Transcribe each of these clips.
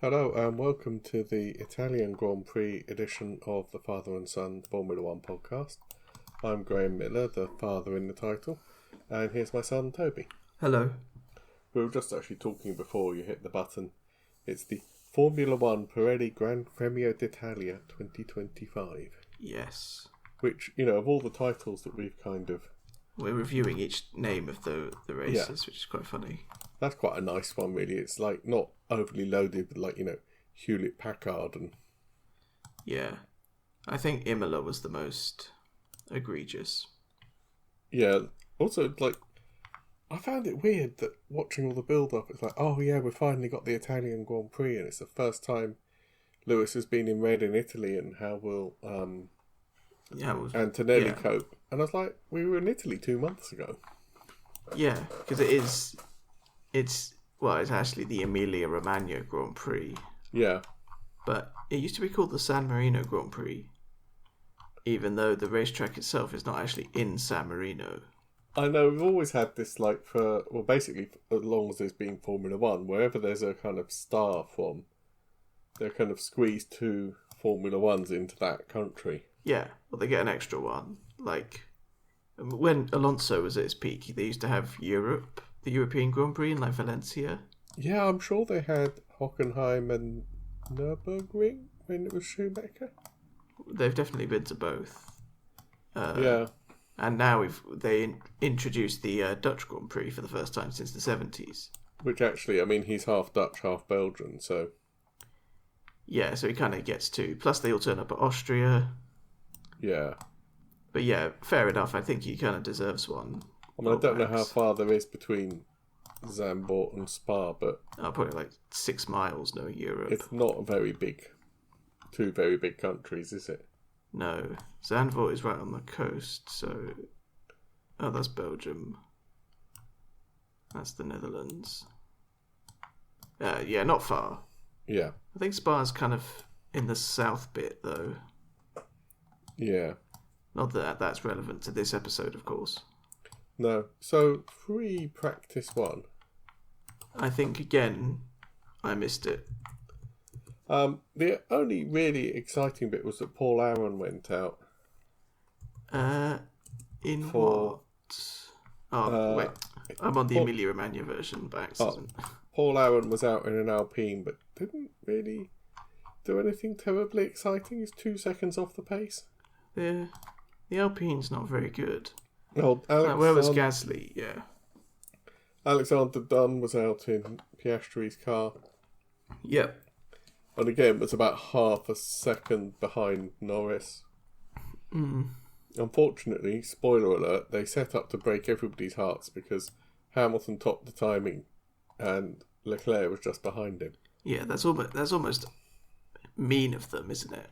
Hello and welcome to the Italian Grand Prix edition of the Father and Son Formula One podcast. I'm Graham Miller, the father in the title, and here's my son Toby. Hello. We were just actually talking before you hit the button. It's the Formula One Pirelli Gran Premio d'Italia 2025. Yes. Which, you know, of all the titles that we've We're reviewing each name of the races, which is quite funny. That's quite a nice one, really. It's like not overly loaded with, like, you know, Hewlett Packard and... Yeah. I think Imola was the most egregious. Yeah. Also, like, I found it weird that watching all the build-up, it's like, oh yeah, we've finally got the Italian Grand Prix, and it's the first time Lewis has been in red in Italy, and how will Antonelli cope? And I was like, we were in Italy 2 months ago. Yeah, because it's actually the Emilia-Romagna Grand Prix. Yeah. But it used to be called the San Marino Grand Prix, even though the racetrack itself is not actually in San Marino. I know, we've always had this, like, basically, as long as there's been Formula One, wherever there's a kind of star from, they're kind of squeezed two Formula Ones into that country. Yeah, well, they get an extra one. Like, when Alonso was at his peak, they used to have the European Grand Prix in, like, Valencia. Yeah, I'm sure they had Hockenheim and Nürburgring when it was Schumacher. They've definitely been to both. Yeah. And now they introduced the Dutch Grand Prix for the first time since the 70s. Which actually, I mean, he's half Dutch, half Belgian, so... Yeah, so he kind of gets two. Plus they all turn up at Austria. Yeah. But yeah, fair enough. I think he kind of deserves one. I mean, I don't know how far there is between Zandvoort and Spa, but... probably like 6 miles, knowing Europe. It's not very big. Two very big countries, is it? No. Zandvoort is right on the coast, so... Oh, that's Belgium. That's the Netherlands. Yeah, not far. Yeah. I think Spa's kind of in the south bit, though. Yeah. Not that that's relevant to this episode, of course. No. So, practice one. I think, again, I missed it. The only really exciting bit was that Paul Aaron went out. What? Oh, wait. I'm on the Emilia-Romagna version by accident. Paul Aaron was out in an Alpine, but didn't really do anything terribly exciting. He's 2 seconds off the pace. The Alpine's not very good. Oh, where was Gasly? Yeah. Alexander Dunn was out in Piastri's car. Yep. And again, was about half a second behind Norris. Unfortunately, spoiler alert, they set up to break everybody's hearts because Hamilton topped the timing and Leclerc was just behind him. Yeah, that's almost mean of them, isn't it?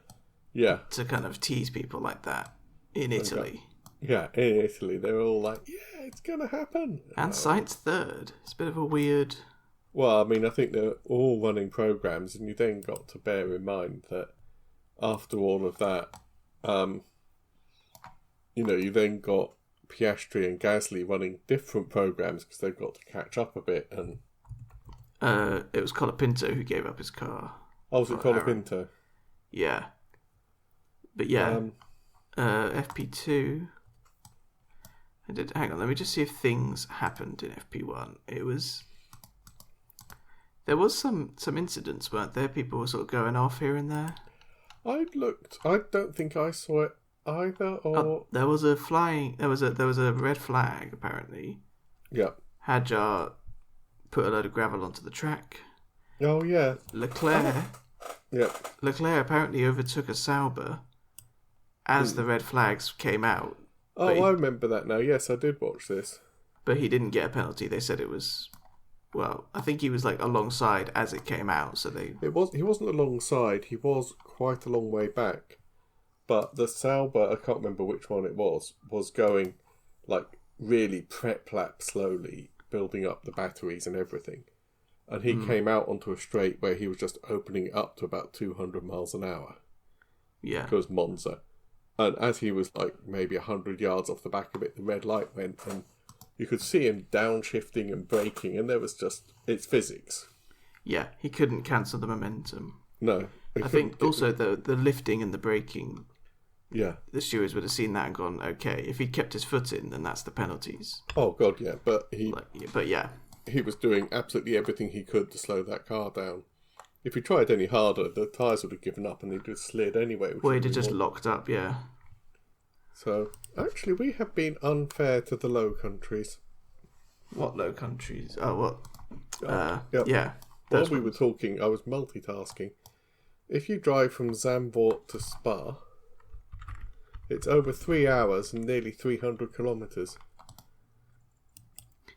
Yeah. To kind of tease people like that in Italy. Yeah, in Italy, they're all like, yeah, it's going to happen. And Sainz third. It's a bit of a weird... Well, I mean, I think they're all running programs, and you then got to bear in mind that after all of that, you then got Piastri and Gasly running different programs because they've got to catch up a bit. And it was Colapinto who gave up his car. Oh, was it Colapinto? Yeah. But yeah, FP2... Hang on, let me just see if things happened in FP1. There was some incidents, weren't there? People were sort of going off here and there. I don't think I saw it either. Or there was a red flag apparently. Yeah. Hadjar put a load of gravel onto the track. Oh yeah. Leclerc. Yeah. Leclerc apparently overtook a Sauber as the red flags came out. Oh, I remember that now. Yes, I did watch this. But he didn't get a penalty. They said it was... Well, I think he was like alongside as it came out, so they... He wasn't alongside. He was quite a long way back. But the Sauber, I can't remember which one it was going like really prep lap slowly, building up the batteries and everything. And he came out onto a straight where he was just opening it up to about 200 miles an hour. Yeah. Because Monza. And as he was like maybe 100 yards off the back of it, the red light went and you could see him downshifting and braking, and there was just... It's physics. Yeah, he couldn't cancel the momentum. No. I think also the lifting and the braking, Yeah. the stewards would have seen that and gone, okay, if he'd kept his foot in, then that's the penalties. Oh, God, yeah. But he was doing absolutely everything he could to slow that car down. If he tried any harder, the tyres would have given up and they'd just slid anyway. Well, he'd have just locked up, yeah. So, actually, we have been unfair to the Low Countries. What Low Countries? Oh, what? Yep. Yeah. While we were talking, I was multitasking. If you drive from Zandvoort to Spa, it's over 3 hours and nearly 300 kilometres.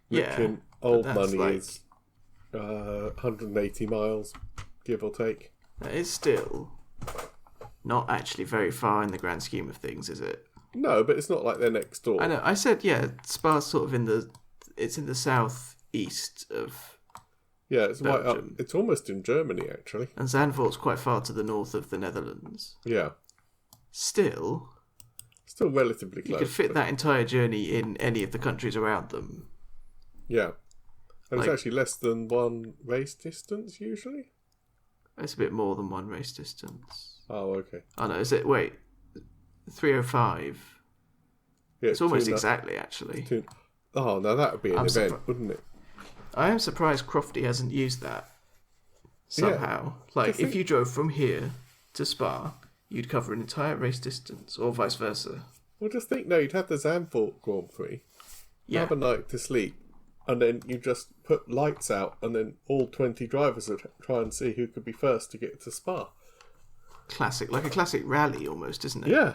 Which in old money is 180 miles, give or take. That is still not actually very far in the grand scheme of things, is it? No, but it's not like they're next door. I know. I said, Spa's sort of it's in the southeast of it's Belgium. right up. It's almost in Germany, actually. And Zandvoort's quite far to the north of the Netherlands. Yeah. Still relatively close. You could fit that entire journey in any of the countries around them. Yeah. And it's actually less than one race distance, usually? It's a bit more than one race distance. Oh, okay. Oh, no, is it? Wait. 305. Yeah, it's almost exactly, actually. Oh, now that would be an event, wouldn't it? I am surprised Crofty hasn't used that somehow. If you drove from here to Spa, you'd cover an entire race distance, or vice versa. Well, just think, no, you'd have the Zandvoort Grand Prix, have a night to sleep, and then you just put lights out, and then all 20 drivers would try and see who could be first to get to Spa. Like a classic rally almost, isn't it? Yeah.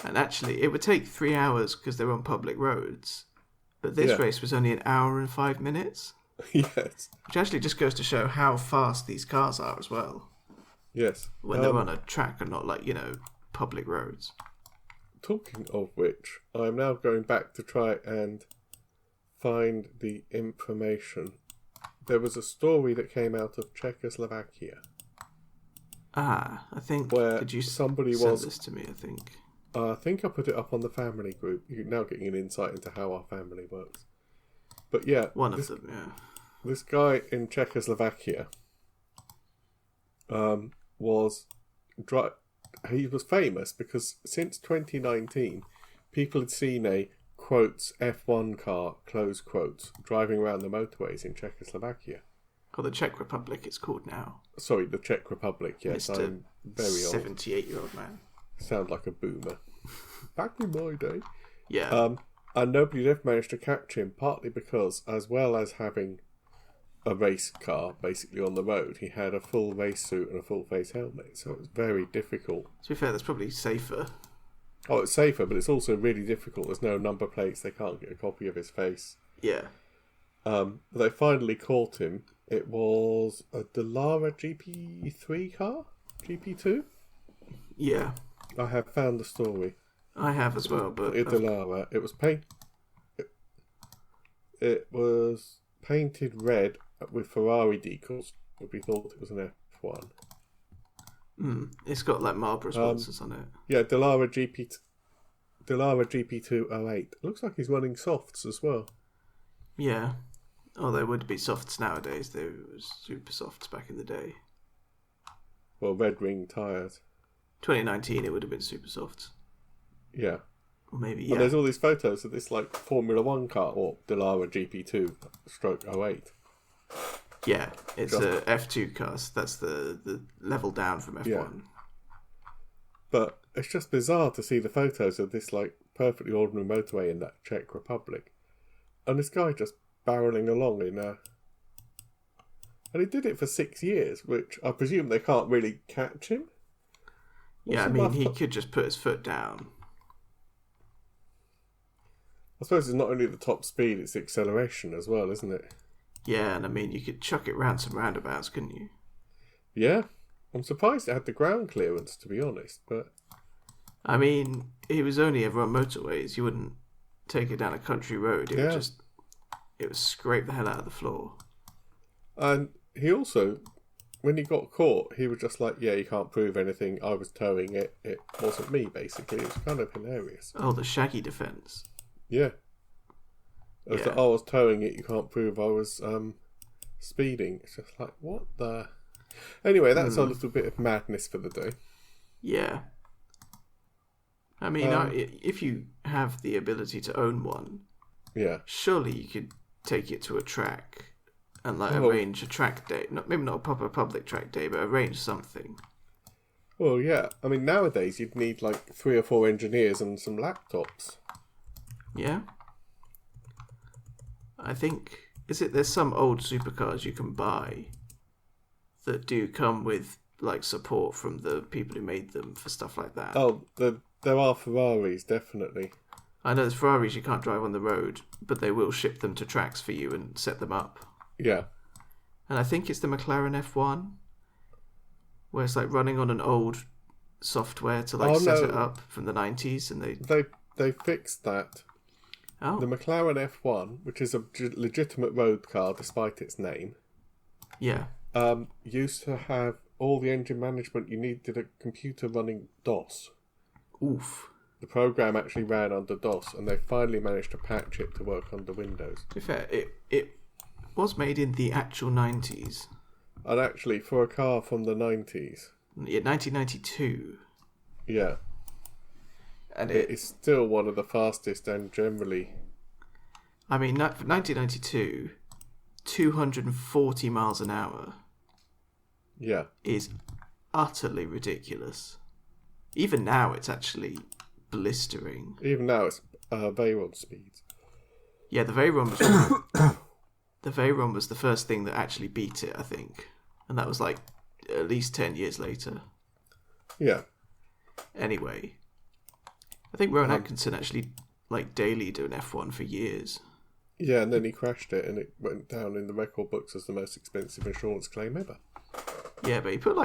And actually, it would take 3 hours because they're on public roads. But this race was only an hour and 5 minutes. Yes. Which actually just goes to show how fast these cars are as well. Yes. When they're on a track and not public roads. Talking of which, I'm now going back to try and find the information. There was a story that came out of Czechoslovakia. I think where did you somebody send this to me? I think I put it up on the family group. You're now getting an insight into how our family works. But yeah, this guy in Czechoslovakia he was famous because since 2019, people had seen a quotes F1 car close quotes driving around the motorways in Czechoslovakia. Or the Czech Republic, it's called now. Sorry, the Czech Republic. Yes, Mr. I'm very old. 78-year-old man. Sound like a boomer. Back in my day. Yeah. And nobody ever managed to catch him, partly because, as well as having a race car basically on the road, he had a full race suit and a full face helmet, so it was very difficult. To be fair, that's probably safer. Oh, it's safer, but it's also really difficult. There's no number plates, they can't get a copy of his face. Yeah. They finally caught him. It was a Dallara GP3 car? GP2? Yeah. I have found the story. I have as well, but... Dallara. It was It was painted red with Ferrari decals, but we thought it was an F1. It's got Marlboro sponsors on it. Yeah, Dallara GP208. Looks like he's running softs as well. Yeah. Oh, they would be softs nowadays. They were super softs back in the day. Well, red ring tyres. 2019, it would have been super softs. Yeah. Or maybe, And there's all these photos of this Formula 1 car, or Dallara GP2/08. Yeah, it's a F2 car, so that's the level down from F1. Yeah. But it's just bizarre to see the photos of this perfectly ordinary motorway in that Czech Republic. And this guy just barreling along and he did it for 6 years, which I presume they can't really catch him. Yeah, I mean, he could just put his foot down. I suppose it's not only the top speed, it's the acceleration as well, isn't it? Yeah, and I mean, you could chuck it round some roundabouts, couldn't you? Yeah. I'm surprised it had the ground clearance, to be honest, but... I mean, it was only ever on motorways. You wouldn't take it down a country road. It would scrape the hell out of the floor. And he also, when he got caught, he was just like, yeah, you can't prove anything. I was towing it. It wasn't me, basically. It was kind of hilarious. Oh, the shaggy defence. Yeah. I was towing it. You can't prove I was speeding. It's just like, what the... Anyway, that's a little bit of madness for the day. Yeah. I mean, if you have the ability to own one, yeah, surely you could take it to a track and arrange a track day. Maybe not a proper public track day, but arrange something. Well, yeah. I mean, nowadays you'd need like 3 or 4 engineers and some laptops. Yeah. I think there's some old supercars you can buy that do come with like support from the people who made them for stuff like that. Oh, there are Ferraris, definitely. I know there's Ferraris you can't drive on the road, but they will ship them to tracks for you and set them up. Yeah. And I think it's the McLaren F1, where it's like running on an old software to set it up from the 90s, and they fixed that. Oh. The McLaren F1, which is a legitimate road car despite its name, yeah, used to have all the engine management you needed a computer running DOS. Oof. The program actually ran under DOS, and they finally managed to patch it to work under Windows. To be fair, it was made in the actual 90s. And actually, for a car from the 90s... Yeah, 1992. Yeah. And it is still one of the fastest and generally... I mean, for 1992, 240 miles an hour... Yeah. ...is utterly ridiculous. Even now, it's actually blistering. Even now, it's Veyron speeds. Yeah, the Veyron was... The Veyron was the first thing that actually beat it, I think. And that was like at least 10 years later. Yeah. Anyway, I think Rowan Atkinson actually dailied an F1 for years. Yeah, and then he crashed it and it went down in the record books as the most expensive insurance claim ever. Yeah, but he put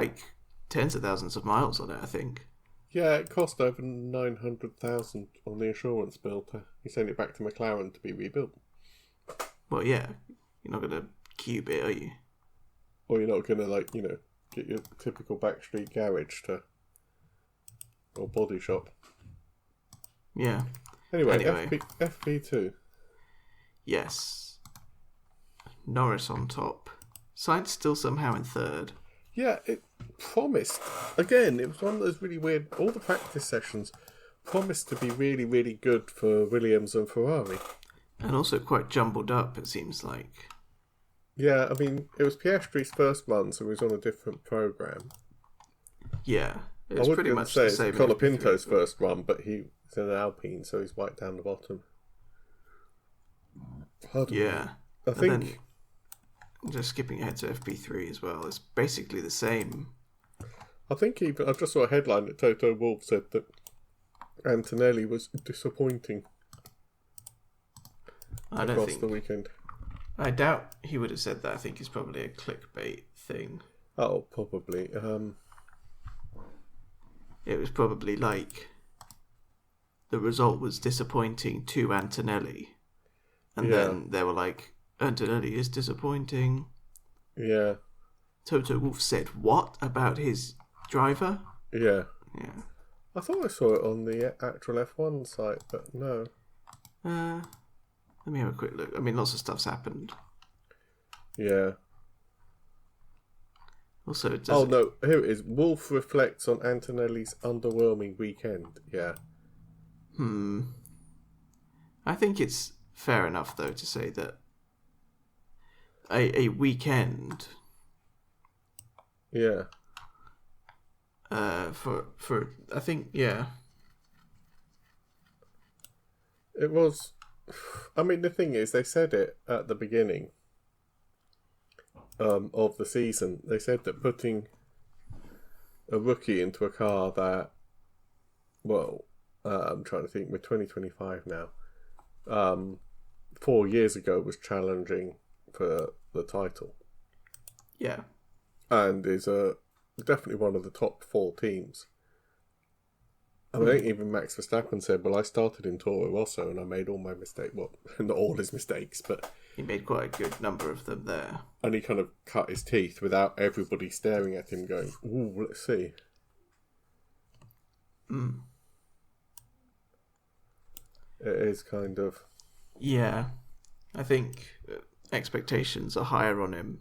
tens of thousands of miles on it, I think. Yeah, it cost over 900,000 on the insurance bill. He sent it back to McLaren to be rebuilt. Well, yeah. You're not going to cube it, are you? Or you're not going to, get your typical backstreet garage or body shop. Yeah. Anyway. FP2. Yes. Norris on top. Sainz still somehow in third. Yeah, it promised. Again, it was one of those really weird... All the practice sessions promised to be really, really good for Williams and Ferrari. And also quite jumbled up, it seems like. Yeah, I mean, it was Piastri's first run, so he was on a different program. Yeah, it was pretty much the same. Colapinto's first run, but he was in an Alpine, so he's right down the bottom. Yeah. I think... Just skipping ahead to FP3 as well, it's basically the same. I think even... I just saw a headline that Toto Wolff said that Antonelli was disappointing. I don't think... the weekend. I doubt he would have said that. I think it's probably a clickbait thing. Oh, probably. It was probably the result was disappointing to Antonelli. And then they were like, Antonelli is disappointing. Yeah. Toto Wolff said what about his driver? Yeah. Yeah. I thought I saw it on the actual F1 site, but no. Let me have a quick look. I mean, lots of stuff's happened. Yeah. Also, no, here it is. Wolff reflects on Antonelli's underwhelming weekend. Yeah. I think it's fair enough, though, to say that a weekend... Yeah. For I think, yeah. It was... I mean, the thing is, they said it at the beginning of the season. They said that putting a rookie into a car that, I'm trying to think, we're 2025 now, 4 years ago was challenging for the title. Yeah. And is definitely one of the top 4 teams. I think even Max Verstappen said, well, I started in Toro Rosso and I made all my mistakes. Well, not all his mistakes, but... He made quite a good number of them there. And he kind of cut his teeth without everybody staring at him going, ooh, let's see. It is kind of... Yeah. I think expectations are higher on him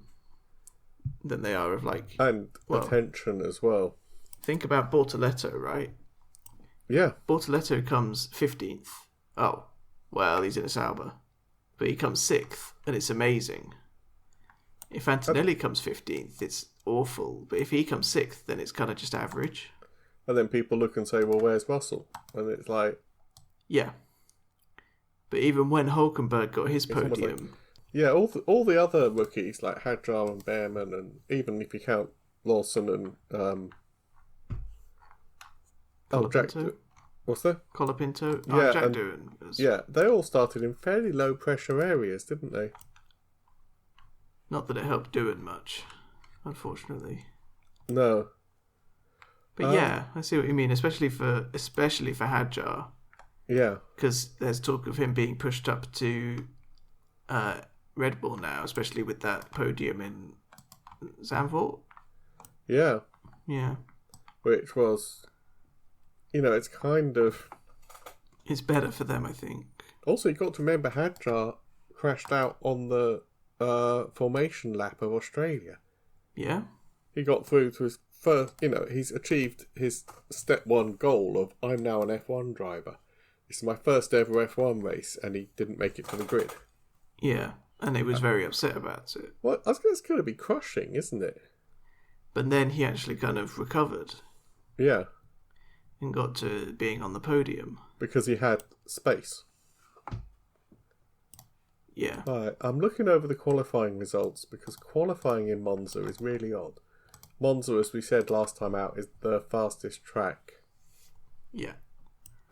than they are of like... And attention as well. Think about Bortoletto, right? Yeah. Bortoletto comes 15th. Oh, well, he's in a Sauber. But he comes 6th, and it's amazing. If Antonelli comes 15th, it's awful. But if he comes 6th, then it's kind of just average. And then people look and say, well, where's Russell? And it's like... Yeah. But even when Hülkenberg got his podium... Like, yeah, all the other rookies, like Hadjar and Behrman, and even if you count Lawson and... Jack... What's that? Colapinto? Yeah, Jack Doohan. Yeah, they all started in fairly low pressure areas, didn't they? Not that it helped Doohan much, unfortunately. No. But yeah, I see what you mean, especially for Hadjar. Yeah. Because there's talk of him being pushed up to Red Bull now, especially with that podium in Zandvoort. Yeah. Yeah. Which was, it's kind of... It's better for them, I think. Also, you've got to remember Hadjar crashed out on the formation lap of Australia. Yeah. He got through to his first, he's achieved his step one goal of, I'm now an F1 driver. It's my first ever F1 race, and he didn't make it to the grid. Yeah, and he was very upset about it. Well, I was it's going to be crushing, isn't it? But then he actually kind of recovered. Yeah. And got to being on the podium. Because he had space. Yeah. Right, I'm looking over the qualifying results, because qualifying in Monza is really odd. Monza, as we said last time out, is the fastest track. Yeah.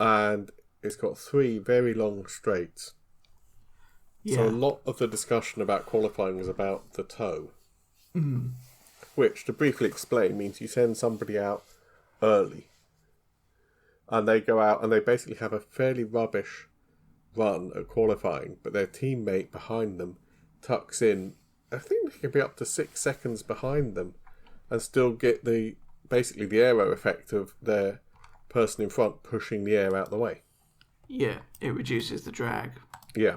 And it's got 3 very long straights. Yeah. So a lot of the discussion about qualifying was about the toe. Mm. Which, to briefly explain, means you send somebody out early. And they go out and they basically have a fairly rubbish run at qualifying, but their teammate behind them tucks in, I think they can be up to 6 seconds behind them and still get the aero effect of their person in front pushing the air out the way. Yeah, it reduces the drag. Yeah.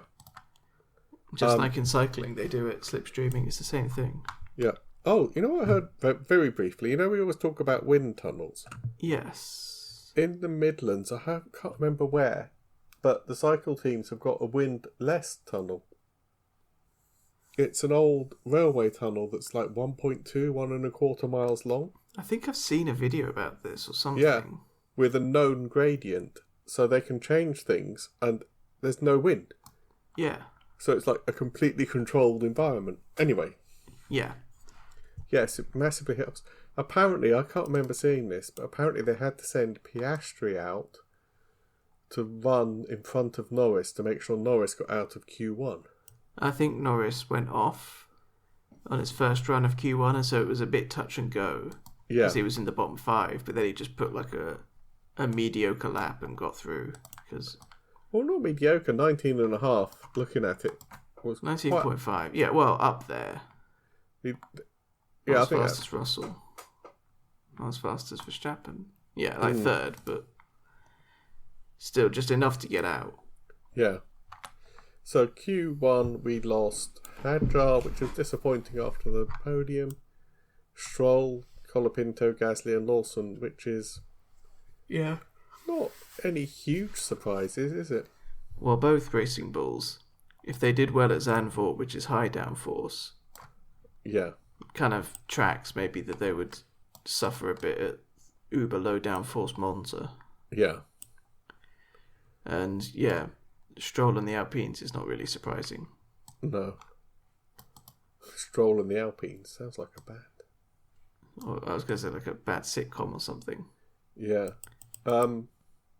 Just like in cycling, they do it. Slipstreaming, it's the same thing. Yeah. Oh, you know what I heard very briefly? We always talk about wind tunnels. Yes. In the Midlands, I can't remember where, but the cycle teams have got a windless tunnel. It's an old railway tunnel that's like 1.2, 1.25 miles long. I think I've seen a video about this or something. Yeah, with a known gradient, so they can change things, and there's no wind. Yeah. So it's like a completely controlled environment. Anyway. Yeah. Yes, it massively helps. Apparently, I can't remember seeing this, but apparently they had to send Piastri out to run in front of Norris to make sure Norris got out of Q1. I think Norris went off on his first run of Q1, and so it was a bit touch and go. Yeah. Because he was in the bottom 5, but then he just put like a mediocre lap and got through. Well, not mediocre, 19.5, looking at it. Was 19.5, yeah, well, up there. Yeah, Not I as think fast as Russell. Not as fast as Verstappen. Yeah, like third, but still just enough to get out. Yeah. So Q1 we lost Hadjar, which was disappointing after the podium. Stroll, Colapinto, Gasly and Lawson, which is not any huge surprises, is it? Well, both Racing Bulls, if they did well at Zandvoort, which is high downforce, yeah, kind of tracks maybe that they would suffer a bit at uber low downforce Monza. Yeah. And yeah, Stroll and the Alpines is not really surprising. No. Stroll and the Alpines sounds like a band. Or I was going to say like a bad sitcom or something. Yeah.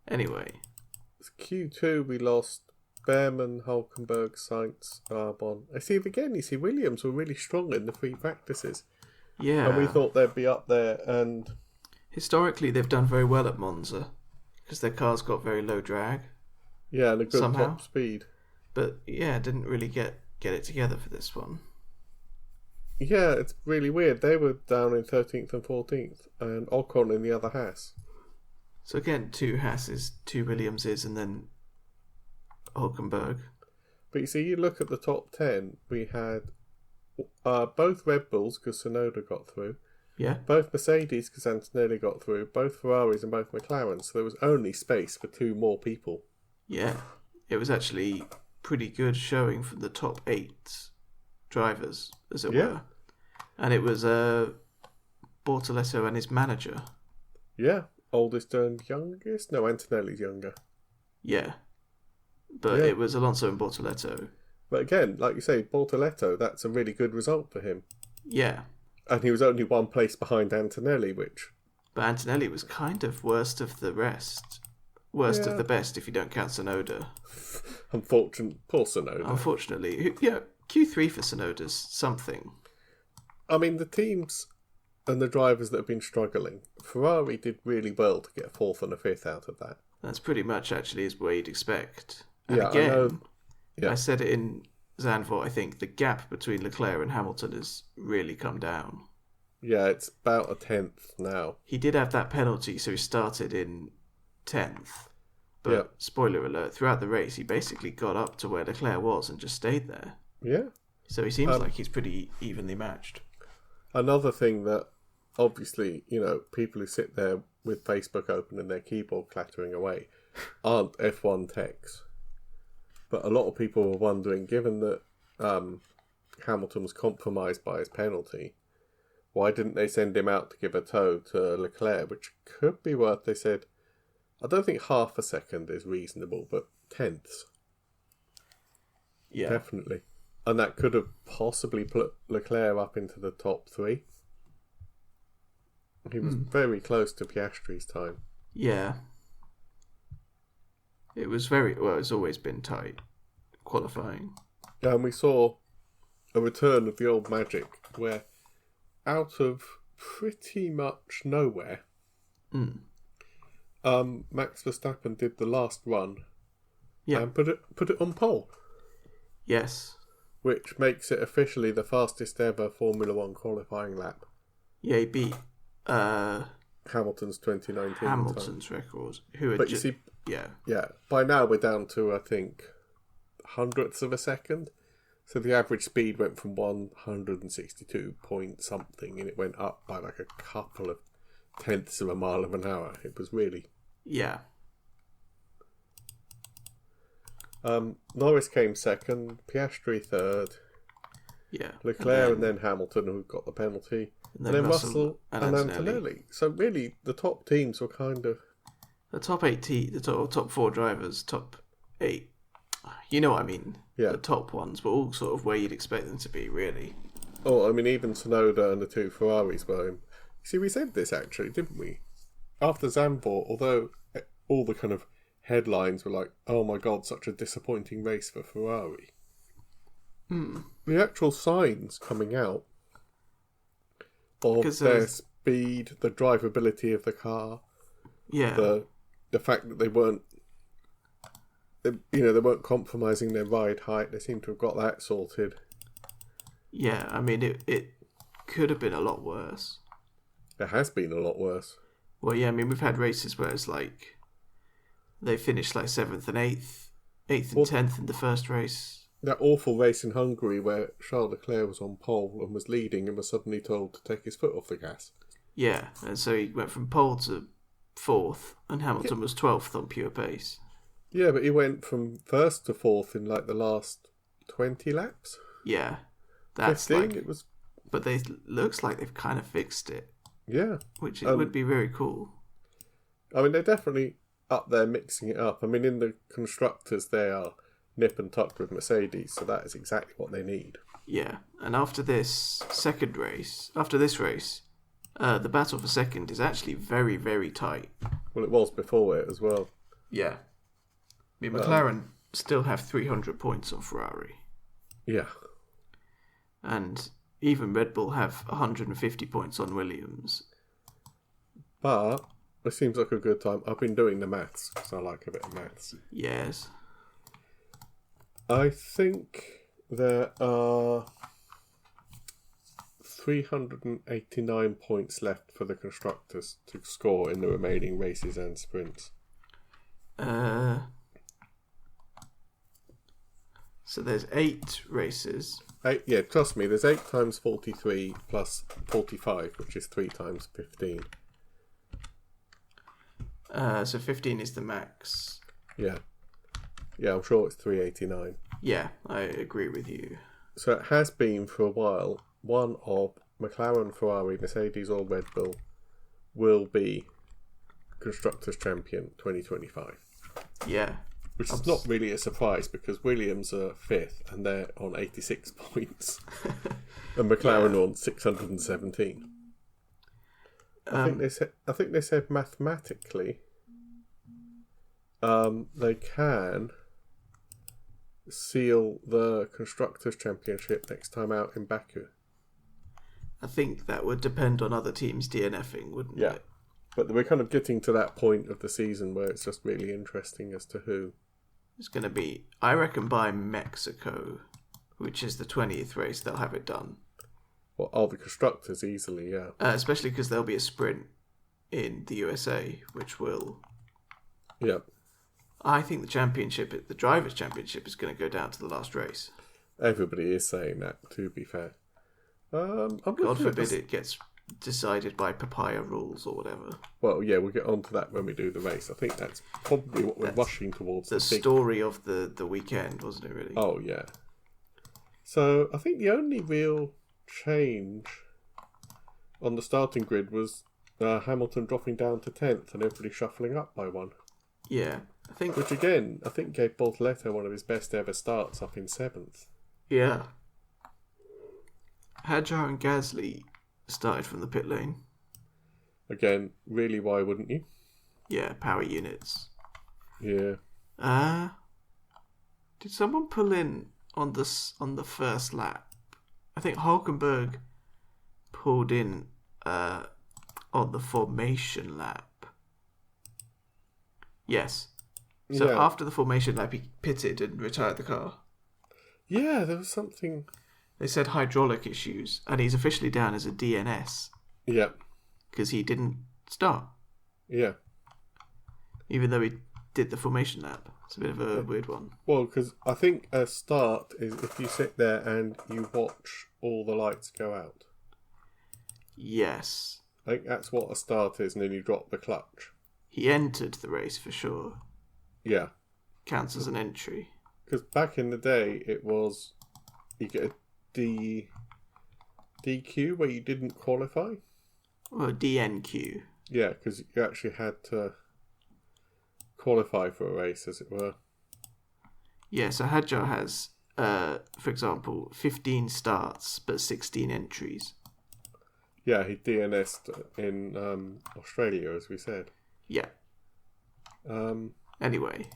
Anyway. Q2 we lost Behrman, Hülkenberg, Sainz, Albon. You see Williams were really strong in the free practices. Yeah. And we thought they'd be up there, and historically they've done very well at Monza because their cars got very low drag. Yeah, and a good top speed. But yeah, didn't really get it together for this one. Yeah, it's really weird. They were down in 13th and 14th, and Ocon in the other Haas. So again, 2 Haas's, 2 Williams's, and then Hülkenberg. But you see, you look at the top 10, we had both Red Bulls, because Tsunoda got through, Yeah. both Mercedes, because Antonelli got through, both Ferraris and both McLarens, so there was only space for 2 more people. Yeah. It was actually pretty good showing from the top 8 drivers, as it were. And it was Bortoletto and his manager. Yeah, oldest and youngest? No, Antonelli's younger. Yeah. But it was Alonso and Bortoletto. But again, like you say, Bortoletto, that's a really good result for him. Yeah. And he was only 1 place behind Antonelli, which... But Antonelli was kind of worst of the rest. Worst of the best, if you don't count Tsunoda. Poor Tsunoda. Unfortunately. Yeah, Q3 for Tsunoda's something. I mean, the teams and the drivers that have been struggling, Ferrari did really well to get a 4th and a 5th out of that. That's pretty much actually is what you'd expect. And Yeah, again, I know. Yeah. I said it in Zandvoort, I think the gap between Leclerc and Hamilton has really come down. Yeah, it's about a 10th now. He did have that penalty, so he started in 10th. But, spoiler alert, throughout the race, he basically got up to where Leclerc was and just stayed there. Yeah. So he seems like he's pretty evenly matched. Another thing that, obviously, people who sit there with Facebook open and their keyboard clattering away aren't F1 techs. But a lot of people were wondering, given that Hamilton was compromised by his penalty, why didn't they send him out to give a tow to Leclerc, which could be worth, they said, I don't think half a second is reasonable, but tenths. Yeah. Definitely. And that could have possibly put Leclerc up into the top 3. He was very close to Piastri's time. Yeah. It was it's always been tight, qualifying. Yeah, and we saw a return of the old magic, where out of pretty much nowhere, Max Verstappen did the last run and put it on pole. Yes. Which makes it officially the fastest ever Formula 1 qualifying lap. Yeah, he beat Hamilton's 2019 Hamilton's record. You see, by now we're down to, I think, hundredths of a second. So the average speed went from 162 point something, and it went up by like a couple of tenths of a mile of an hour. It was really... Yeah. Norris came second, Piastri third. Yeah. Leclerc and then Hamilton, who got the penalty. And then Russell and Antonelli. So really, the top teams were kind of... The top 8, the top 4 drivers, top 8. You know what I mean? Yeah. The top ones were all sort of where you'd expect them to be, really. Oh, I mean, even Tsunoda and the 2 Ferraris were in. See, we said this actually, didn't we? After Zandvoort, although all the kind of headlines were like, oh my god, such a disappointing race for Ferrari. The actual signs coming out of their speed, the drivability of the car, the fact that they weren't compromising their ride height, they seem to have got that sorted. Yeah, I mean, it could have been a lot worse. It has been a lot worse. Well, yeah, I mean, we've had races where it's like they finished like 7th and 8th and 10th in the first race. That awful race in Hungary where Charles Leclerc was on pole and was leading and was suddenly told to take his foot off the gas. Yeah, and so he went from pole to 4th, and Hamilton was 12th on pure pace. Yeah, but he went from 1st to 4th in like the last 20 laps. Yeah, that's 15, like. It was. But looks like they've kind of fixed it. Yeah, which would be very cool. I mean, they're definitely up there mixing it up. I mean, in the constructors, they are nip and tuck with Mercedes, so that is exactly what they need. Yeah, and after this race, the battle for second is actually very, very tight. Well, it was before it as well. Yeah. I mean, McLaren still have 300 points on Ferrari. Yeah. And even Red Bull have 150 points on Williams. But it seems like a good time. I've been doing the maths, because I like a bit of maths. Yes. I think there are 389 points left for the constructors to score in the remaining races and sprints. So there's 8 races. 8, yeah, trust me, there's 8 times 43 plus 45, which is 3 times 15. So 15 is the max. Yeah. Yeah, I'm sure it's 389. Yeah, I agree with you. So it has been for a while, one of McLaren, Ferrari, Mercedes or Red Bull will be Constructors' Champion 2025. Yeah. Which is not really a surprise because Williams are 5th and they're on 86 points. And McLaren are on 617. I think they said mathematically they can seal the Constructors' Championship next time out in Baku. I think that would depend on other teams DNFing, wouldn't it? Yeah. But we're kind of getting to that point of the season where it's just really interesting as to who. It's going to be, I reckon, by Mexico, which is the 20th race, they'll have it done. Well, all the constructors easily, yeah. Especially because there'll be a sprint in the USA, which will... Yeah. I think the Drivers' Championship is going to go down to the last race. Everybody is saying that, to be fair. God forbid it gets decided by papaya rules or whatever. Well, yeah, we'll get on to that when we do the race. I think that's probably what we're rushing towards. The story of the weekend, wasn't it, really? Oh, yeah. So, I think the only real change on the starting grid was Hamilton dropping down to 10th and everybody shuffling up by 1. Yeah, I think... Which, again, I think gave Bortoleto one of his best ever starts up in 7th. Yeah. Hadjar and Gasly started from the pit lane. Again, really, why wouldn't you? Yeah, power units. Yeah. Did someone pull in on the first lap? I think Hulkenberg pulled in on the formation lap. Yes. So after the formation lap, he pitted and retired the car. Yeah, there was something... They said hydraulic issues, and he's officially down as a DNS. Yeah. Because he didn't start. Yeah. Even though he did the formation lap. It's a bit of a weird one. Well, because I think a start is if you sit there and you watch all the lights go out. Yes. I think that's what a start is, and then you drop the clutch. He entered the race for sure. Yeah. Counts as an entry. Because back in the day, it was... You get a DQ where you didn't qualify? Or DNQ. Yeah, because you actually had to qualify for a race, as it were. Yeah, so Hadjar has, for example, 15 starts but 16 entries. Yeah, he DNS'd in Australia, as we said. Yeah. Anyway,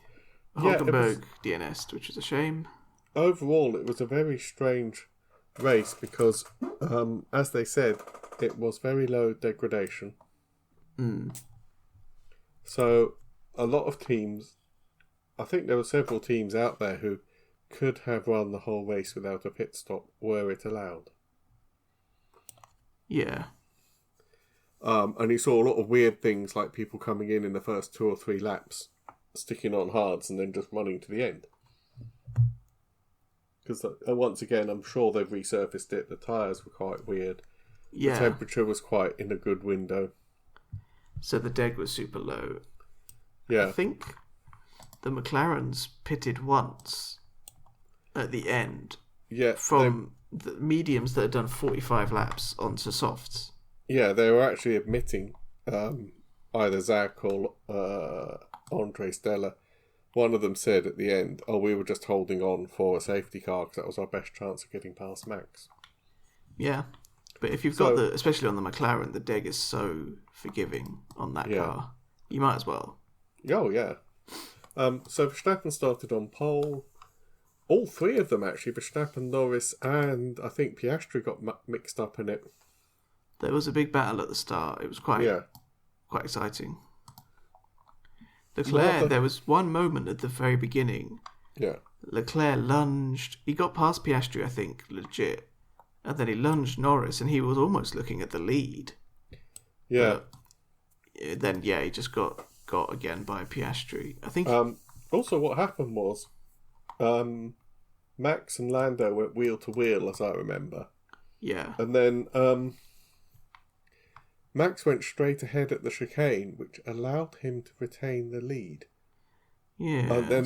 yeah, Hulkenberg DNS'd, which is a shame. Overall, it was a very strange race because, as they said, it was very low degradation. So, a lot of teams, I think there were several teams out there who could have run the whole race without a pit stop, were it allowed. Yeah. And you saw a lot of weird things like people coming in the first 2 or 3 laps, sticking on hards and then just running to the end. Because once again, I'm sure they've resurfaced it. The tyres were quite weird. Yeah. The temperature was quite in a good window. So the deg was super low. Yeah. I think the McLarens pitted once at the end. Yeah. From the mediums that had done 45 laps onto softs. Yeah, they were actually admitting, either Zach or Andre Stella. One of them said at the end, we were just holding on for a safety car because that was our best chance of getting past Max. Yeah. But if you've got especially on the McLaren, the deg is so forgiving on that car. You might as well. Oh, yeah. So Verstappen started on pole. All 3 of them, actually. Verstappen, Norris, and I think Piastri got mixed up in it. There was a big battle at the start. It was quite exciting. Leclerc, there was one moment at the very beginning. Yeah. Leclerc lunged. He got past Piastri, I think, legit. And then he lunged Norris, and he was almost looking at the lead. Yeah. But then, he just got again by Piastri. I think... Also, what happened was... Max and Lando went wheel to wheel, as I remember. Yeah. And then Max went straight ahead at the chicane, which allowed him to retain the lead. Yeah. And then,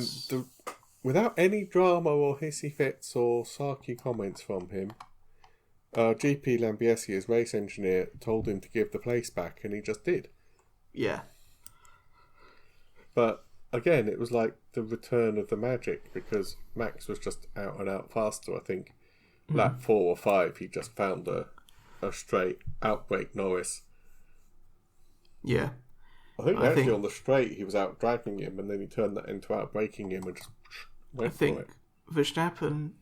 without any drama or hissy fits or sarky comments from him, GP Lambiesi, his race engineer, told him to give the place back, and he just did. Yeah. But again, it was like the return of the magic, because Max was just out and out faster. I think lap 4 or 5, he just found a straight outbrake Norris. Yeah. I think on the straight he was out dragging him, and then he turned that into outbraking him and just went for it. I think Verstappen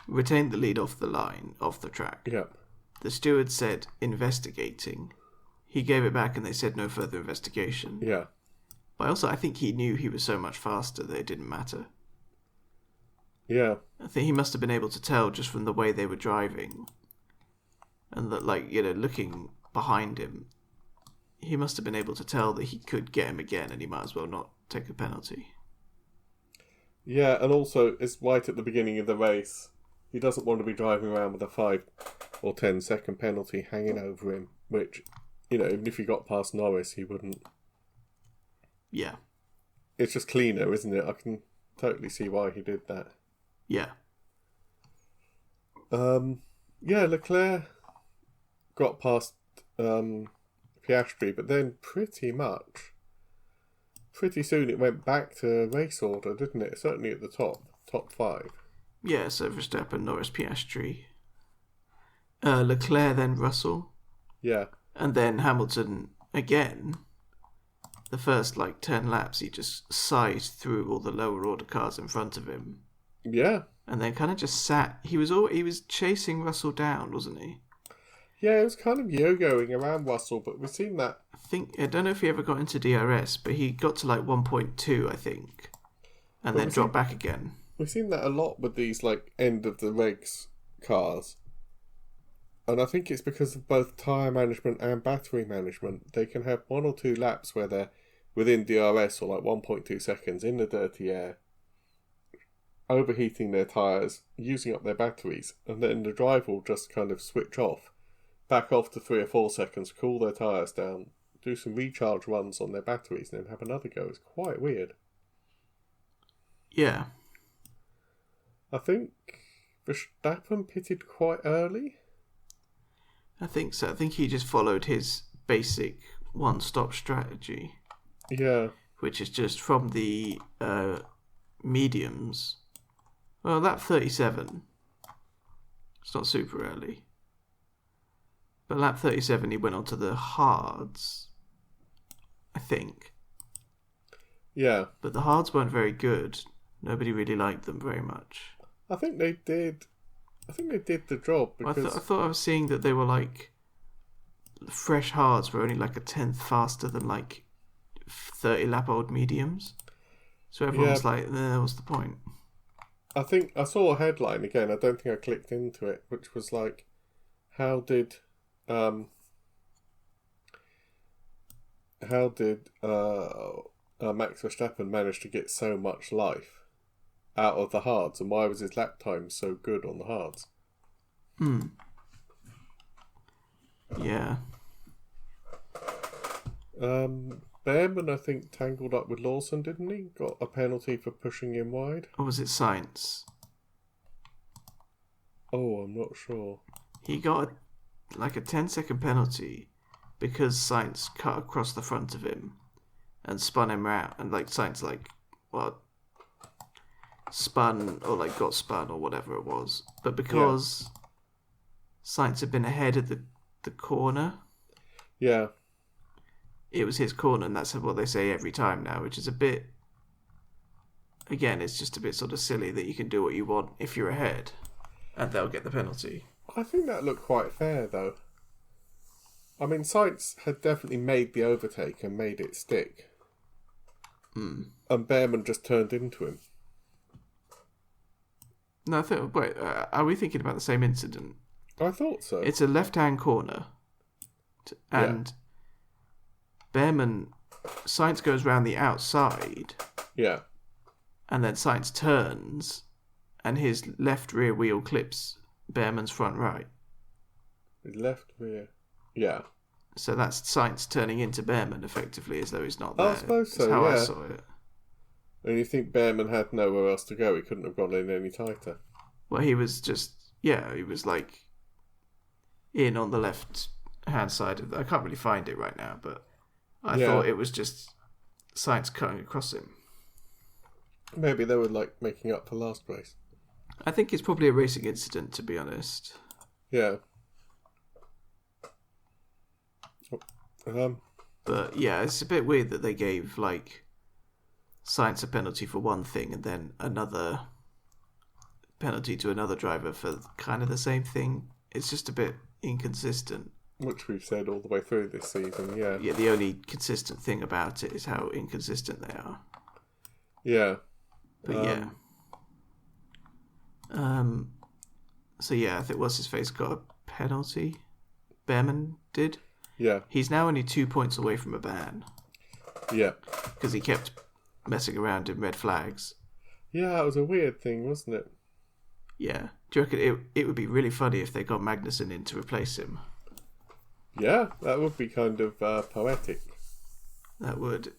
retained the lead off the track. Yeah. The steward said investigating. He gave it back and they said no further investigation. Yeah. But also, I think he knew he was so much faster that it didn't matter. Yeah. I think he must have been able to tell just from the way they were driving. And that, looking behind him, he must have been able to tell that he could get him again and he might as well not take a penalty. Yeah, and also, it's right at the beginning of the race. He doesn't want to be driving around with a 5 or 10 second penalty hanging over him, which, even if he got past Norris, he wouldn't. Yeah. It's just cleaner, isn't it? I can totally see why he did that. Yeah. Leclerc got past Piastri, but then pretty soon it went back to race order, didn't it? Certainly at the top 5. Yeah, so Verstappen, Norris, Piastri. Leclerc, then Russell. Yeah. And then Hamilton again. The first 10 laps, he just sized through all the lower order cars in front of him. Yeah. And then kind of just sat. He was chasing Russell down, wasn't he? Yeah, it was kind of yo-yoing around Russell, but we've seen that. I don't know if he ever got into DRS, but he got to 1.2, I think, and then dropped back again. We've seen that a lot with these end of the regs cars. And I think it's because of both tyre management and battery management. They can have 1 or 2 laps where they're within DRS or 1.2 seconds in the dirty air, overheating their tyres, using up their batteries, and then the driver will just kind of switch off, back off to 3 or 4 seconds, cool their tyres down, do some recharge runs on their batteries, and then have another go. It's quite weird. Yeah. I think Verstappen pitted quite early. I think so. I think he just followed his basic one-stop strategy. Yeah. Which is just from the mediums. Well, lap 37. It's not super early. But lap 37, he went on to the hards, I think. Yeah. But the hards weren't very good. Nobody really liked them very much. I think they did the job because I thought I was seeing that they were fresh hards were only a 10th faster than 30 lap old mediums. So everyone was what's the point? I think I saw a headline again. I don't think I clicked into it, which was how did Max Verstappen manage to get so much life out of the hards, and why was his lap time so good on the hards? Yeah. Behrman, I think, tangled up with Lawson, didn't he? Got a penalty for pushing him wide. Or was it Sainz? Oh, I'm not sure. He got a 10-second penalty because Sainz cut across the front of him and spun him out, and Sainz spun or got spun or whatever it was, but because Sainz had been ahead of the corner, it was his corner, and that's what they say every time now, which is a bit, again, it's just a bit sort of silly that you can do what you want if you're ahead and they'll get the penalty. I think that looked quite fair though. I mean, Sainz had definitely made the overtake and made it stick, and Behrman just turned into him. No, I think. Wait, are we thinking about the same incident? I thought so. It's a left-hand corner, and Sainz goes round the outside. Yeah. And then Sainz turns, and his left rear wheel clips Behrman's front right. His left rear. Yeah. So that's Sainz turning into Behrman effectively, as though he's not there. I suppose so. That's how yeah. I saw it. And you think Behrman had nowhere else to go? He couldn't have gone in any tighter. Well, he was just he was like in on the left hand side of. I can't really find it right now, but I thought it was just Sainz cutting across him. Maybe they were like making up for last place. I think it's probably a racing incident, to be honest. Yeah. But yeah, it's a bit weird that they gave like Sainz a penalty for one thing and then another penalty to another driver for kind of the same thing. It's just a bit inconsistent. Which we've said all the way through this season, yeah. Yeah, the only consistent thing about it is how inconsistent they are. Yeah. But yeah. So yeah, I think what's his face got a penalty. Behrman did. Yeah. He's now only 2 points away from a ban. Yeah. Because he kept messing around in red flags. Yeah, it was a weird thing, wasn't it? Yeah. Do you reckon it would be really funny if they got Magnussen in to replace him? Yeah, that would be kind of poetic. That would.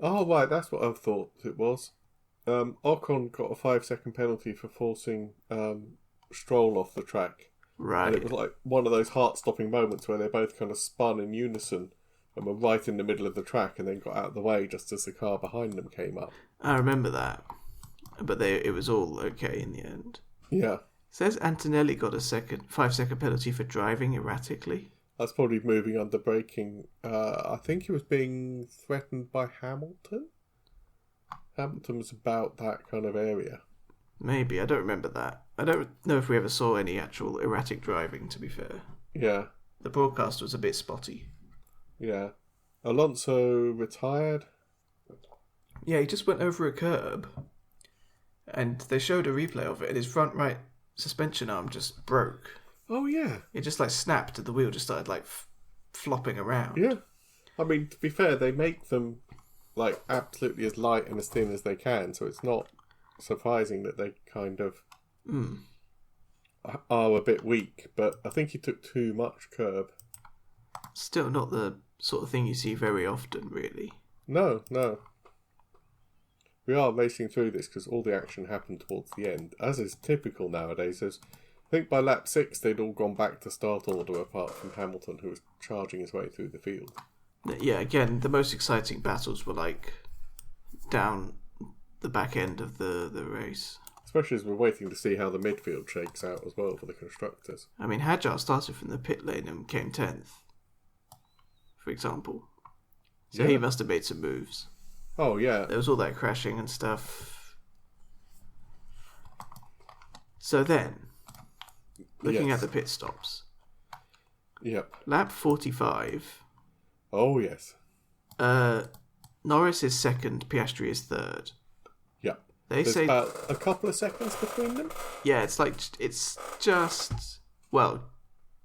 Oh, right, that's what I thought it was. Ocon got a 5-second penalty for forcing Stroll off the track. Right. And it was like one of those heart-stopping moments where they both kind of spun in unison and were right in the middle of the track and then got out of the way just as the car behind them came up. I remember that. But it was all okay in the end. Yeah. It says Antonelli got a 5-second penalty for driving erratically. That's probably moving under braking. I think he was being threatened by Hamilton. Hamilton was about that kind of area. Maybe, I don't remember that. I don't know if we ever saw any actual erratic driving, to be fair. Yeah. The broadcast was a bit spotty. Yeah. Alonso retired. Yeah, he just went over a curb. And they showed a replay of it, and his front right suspension arm just broke. Oh, yeah. It just like snapped, and the wheel just started like flopping around. Yeah. I mean, to be fair, they make them like absolutely as light and as thin as they can, so it's not surprising that they kind of are a bit weak, but I think he took too much curb. Still not the sort of thing you see very often, really. No. We are racing through this because all the action happened towards the end, as is typical nowadays. As I think by lap 6 they'd all gone back to start order apart from Hamilton, who was charging his way through the field. Yeah, again, the most exciting battles were like down the back end of the race. Especially as we're waiting to see how the midfield shakes out as well for the constructors. I mean, Hadjar started from the pit lane and came 10th, for example. So he must have made some moves. Oh, yeah. There was all that crashing and stuff. So then, looking at the pit stops. Yep. Lap 45. Oh, yes. Norris is second, Piastri is third. Yep. There's say about a couple of seconds between them. Yeah, it's just well,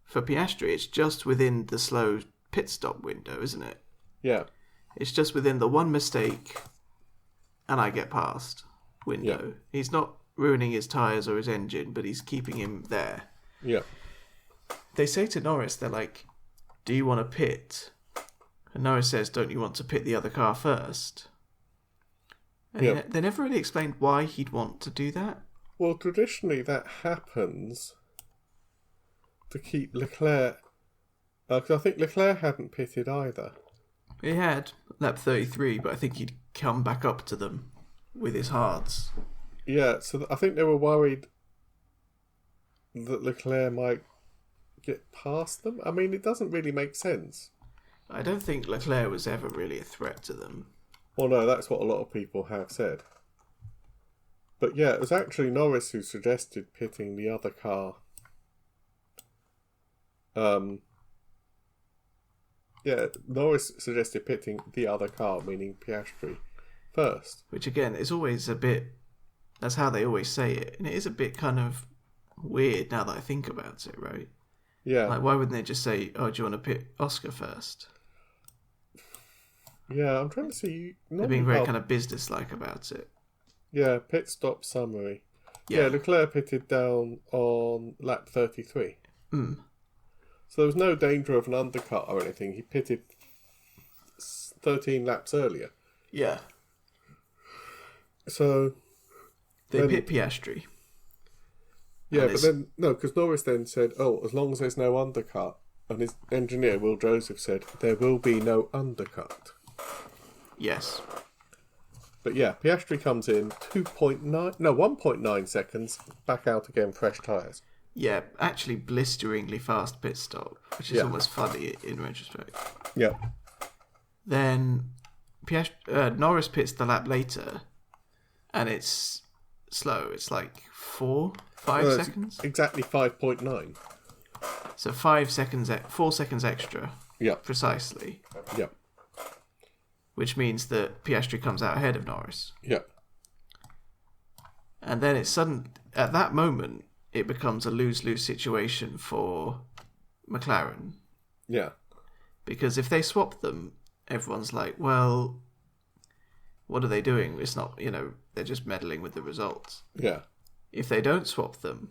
for Piastri, it's just within the slow pit stop window, isn't it? Yeah. It's just within the one mistake, and I get past window. Yeah. He's not ruining his tyres or his engine, but he's keeping him there. Yeah. They say to Norris, they're like, "Do you want to pit?" And Norris says, "Don't you want to pit the other car first?" And they never really explained why he'd want to do that. Well, traditionally that happens to keep Leclerc... Because I think Leclerc hadn't pitted either. He had, lap 33, but I think he'd come back up to them with his hards. Yeah, so I think they were worried that Leclerc might get past them. I mean, it doesn't really make sense. I don't think Leclerc was ever really a threat to them. Well, no, that's what a lot of people have said. But yeah, it was actually Norris who suggested pitting the other car. Yeah, Norris suggested pitting the other car, meaning Piastri, first. Which again is always a bit... That's how they always say it. And it is a bit kind of weird now that I think about it, right? Yeah. Like, why wouldn't they just say, "Oh, do you want to pit Oscar first?" Yeah, I'm trying to see... They're being very kind of business-like about it. Yeah, pit stop summary. Yeah. Yeah, Leclerc pitted down on lap 33. Mm. So there was no danger of an undercut or anything. He pitted 13 laps earlier. Yeah. So... They pit Piastri. Yeah, but then... No, because Norris then said, oh, as long as there's no undercut. And his engineer, Will Joseph, said, there will be no undercut. Yes. But yeah, Piastri comes in 1.9 seconds, back out again, fresh tyres. Yeah, actually blisteringly fast pit stop, which is almost funny in retrospect. Yeah. Then Norris pits the lap later, and it's slow. It's like 5 seconds? Exactly 5.9. So 5 seconds, 4 seconds extra. Yeah. Precisely. Yeah. Which means that Piastri comes out ahead of Norris. Yeah. And then it's sudden. At that moment, it becomes a lose-lose situation for McLaren. Yeah. Because if they swap them, everyone's like, well, what are they doing? It's not, they're just meddling with the results. Yeah. If they don't swap them,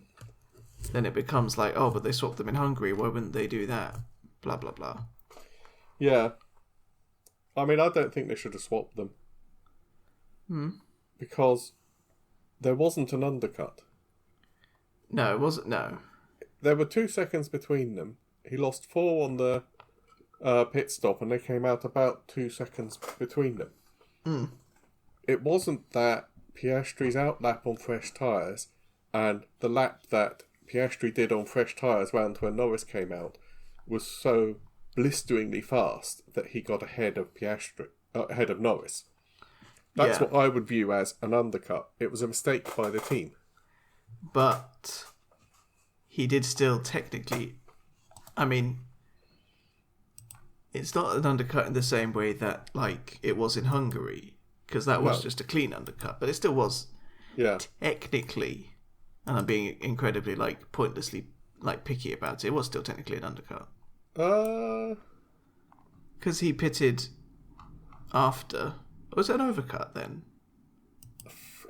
then it becomes like, oh, but they swapped them in Hungary. Why wouldn't they do that? Blah, blah, blah. Yeah. I mean, I don't think they should have swapped them. Because there wasn't an undercut. No, it wasn't. No. There were 2 seconds between them. He lost 4 on the pit stop, and they came out about 2 seconds between them. It wasn't that Piastri's outlap on fresh tyres and the lap that Piastri did on fresh tyres round to when Norris came out was so blisteringly fast that he got ahead of ahead of Norris. That's what I would view as an undercut. It was a mistake by the team. But he did still technically... I mean, it's not an undercut in the same way that, like, it was in Hungary, because that was just a clean undercut. But it still was technically, and I'm being incredibly, like, pointlessly, like, picky about it, it was still technically an undercut. Because he pitted after... Was it an overcut then?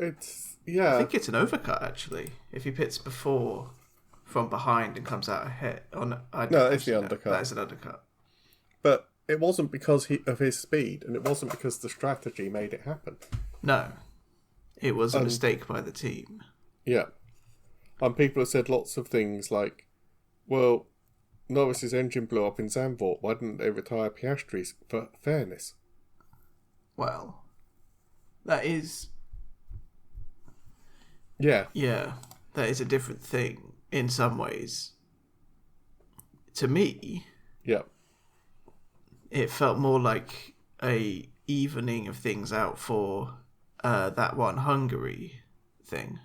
I think it's an overcut, actually. If he pits before, from behind, and comes out ahead. No, it's the undercut. That is an undercut. But it wasn't because of his speed, and it wasn't because the strategy made it happen. No. It was a mistake by the team. Yeah. And people have said lots of things like, well, Norris's engine blew up in Zandvoort. Why didn't they retire Piastri's for fairness? Well, that is... Yeah. Yeah, that is a different thing in some ways. To me... Yeah. It felt more like a evening of things out for that one Hungary thing.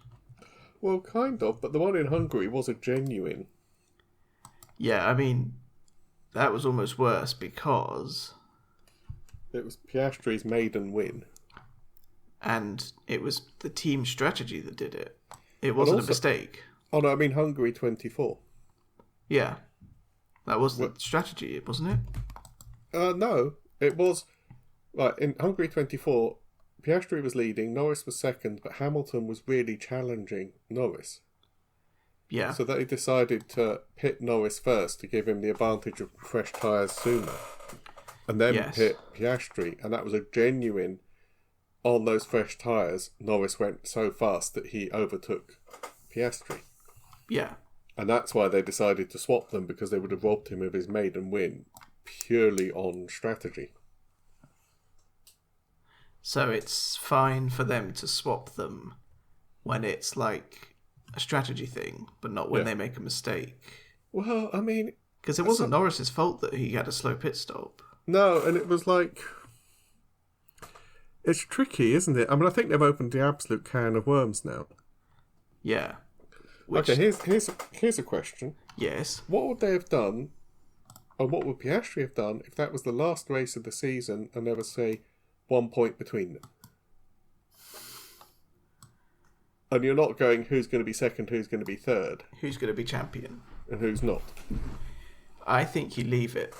Well, kind of, but the one in Hungary was a genuine. Yeah, I mean, that was almost worse because... It was Piastri's maiden win. And it was the team strategy that did it. It wasn't a mistake. Oh, no, I mean Hungary 24. Yeah. That was the strategy, wasn't it? No, it was... Right, in Hungary 24, Piastri was leading, Norris was second, but Hamilton was really challenging Norris. Yeah. So they decided to pit Norris first to give him the advantage of fresh tyres sooner. And then pit Piastri. And that was a genuine... On those fresh tyres, Norris went so fast that he overtook Piastri. Yeah. And that's why they decided to swap them, because they would have robbed him of his maiden win purely on strategy. So it's fine for them to swap them when it's like a strategy thing, but not when they make a mistake. Well, I mean... Because it wasn't Norris's fault that he had a slow pit stop. No, and it was like... It's tricky, isn't it? I mean, I think they've opened the absolute can of worms now. Yeah. Okay, here's a question. Yes. What would they have done, or what would Piastri have done, if that was the last race of the season and there was, say, 1 point between them? And you're not going, who's going to be second, who's going to be third? Who's going to be champion? And who's not? I think you leave it.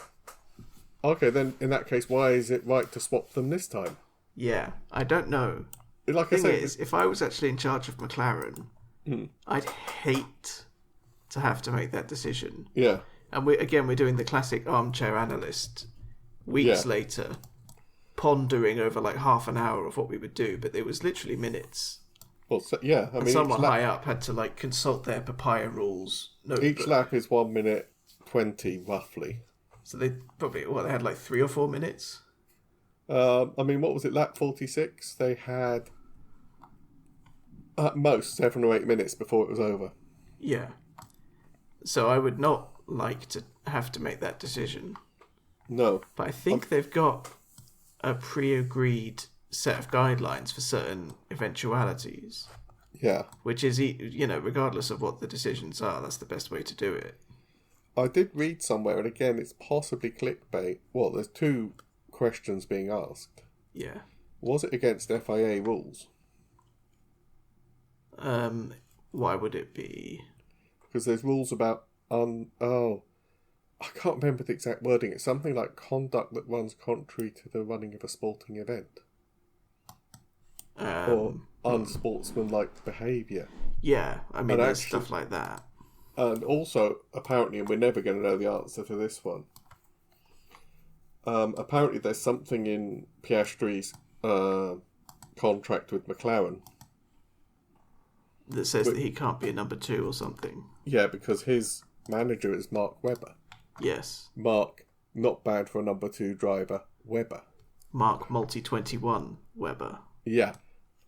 Okay, then in that case, why is it right to swap them this time? Yeah, I don't know. like The I thing say, is, if I was actually in charge of McLaren, I'd hate to have to make that decision. yeah, And we're doing the classic armchair analyst weeks Yeah. later, pondering over like half an hour of what we would do, but it was literally minutes. well, so, yeah. I And mean, someone high up had to like consult their papaya rules notebook. each lap is 1 minute 20 roughly. So they probably they had like 3 or 4 minutes. I mean, what was it? Lap 46. They had at most 7 or 8 minutes before it was over. Yeah. So I would not like to have to make that decision. No, But I think they've got a pre-agreed set of guidelines for certain eventualities, yeah. which is, regardless of what the decisions are, that's the best way to do it. I did read somewhere, and again, it's possibly clickbait. Well, there's 2 questions being asked. Yeah. Was it against FIA rules? Why would it be? Because there's rules about I can't remember the exact wording. It's something like conduct that runs contrary to the running of a sporting event, or unsportsmanlike behaviour. Yeah, I mean, And there's actually- stuff like that. And also, apparently, and we're never going to know the answer to this one. Apparently, there's something in Piastri's contract with McLaren. That says that he can't be a number 2 or something. Yeah, because his manager is Mark Webber. Yes. Mark, not bad for a number 2 driver, Webber. Mark Multi-21 Webber. Yeah.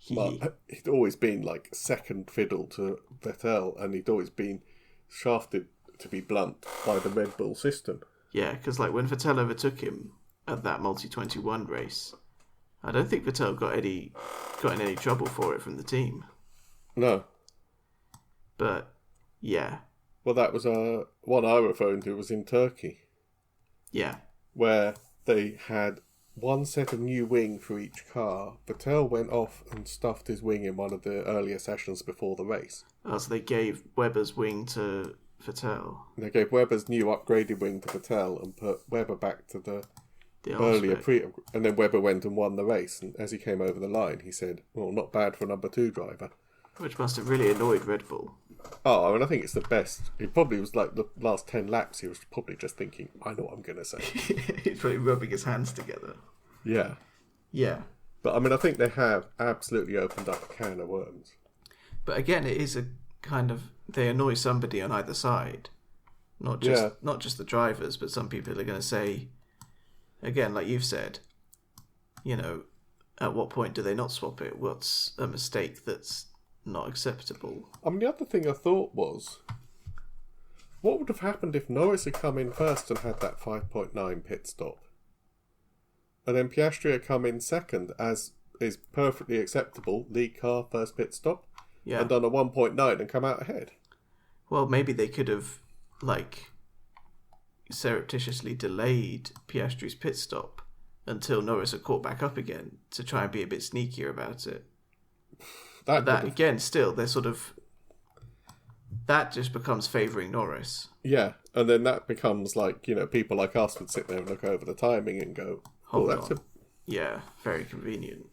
Mark, he'd always been like second fiddle to Vettel, and he'd always been shafted, to be blunt, by the Red Bull system. Yeah, because like when Vettel overtook him at that Multi-21 race, I don't think Vettel got in any trouble for it from the team. No. But yeah, Well, that was one I referred to was in Turkey, yeah, where they had one set of new wing for each car. Vettel went off and stuffed his wing in one of the earlier sessions before the race. oh, so they gave Webber's wing to Vettel. They gave Webber's new upgraded wing to Vettel and put Webber back to the The earlier Allspec. and then Webber went and won the race. And as he came over the line, he said, "Well, not bad for a number 2 driver." Which must have really annoyed Red Bull. Oh, I mean, I think it's the best. It probably was like the last 10 laps. He was probably just thinking, "I know what I'm going to say." He's probably rubbing his hands together. Yeah, Yeah. but I mean, I think they have absolutely opened up a can of worms. But again, it is a kind of, they annoy somebody on either side. Not just the drivers, but some people are going to say, again, like you've said, at what point do they not swap it? What's a mistake that's not acceptable? I mean, the other thing I thought was, what would have happened if Norris had come in first and had that 5.9 pit stop? And then Piastri had come in second, as is perfectly acceptable, lead car, first pit stop, Yeah. and done a 1.9 and come out ahead. Well, maybe they could have, surreptitiously delayed Piastri's pit stop until Norris had caught back up again to try and be a bit sneakier about it. That That would have- again, still, they're sort of, that just becomes favouring Norris. yeah, and then that becomes like, people like us would sit there and look over the timing and go, Hold that's on. Yeah, very convenient.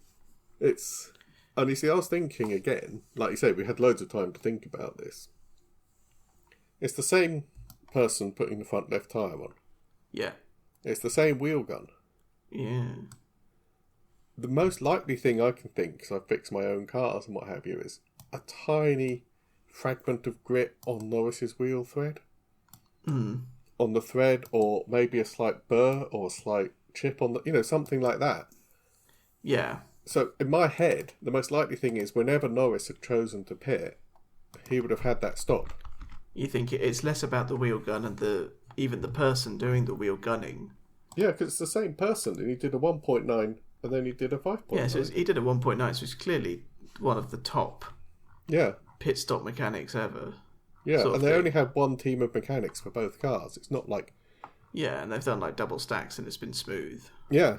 And you see, I was thinking again, like you say, we had loads of time to think about this. It's the same person putting the front left tyre on. Yeah. It's the same wheel gun. Yeah. The most likely thing I can think, because I fix my own cars and what have you, is a tiny fragment of grit on Norris's wheel thread. Mm. On the thread, or maybe a slight burr or a slight chip on the, something like that. Yeah. So in my head, the most likely thing is whenever Norris had chosen to pit, he would have had that stop. You think it's less about the wheel gun and even the person doing the wheel gunning. Yeah, because it's the same person, and he did a 1.9 and then he did a 5.9. Yeah, so he did a 1.9, so he's clearly one of the top Yeah, pit stop mechanics ever. yeah, sort of and they thing. only have one team of mechanics for both cars. It's not like, Yeah, and they've done double stacks and it's been smooth. yeah,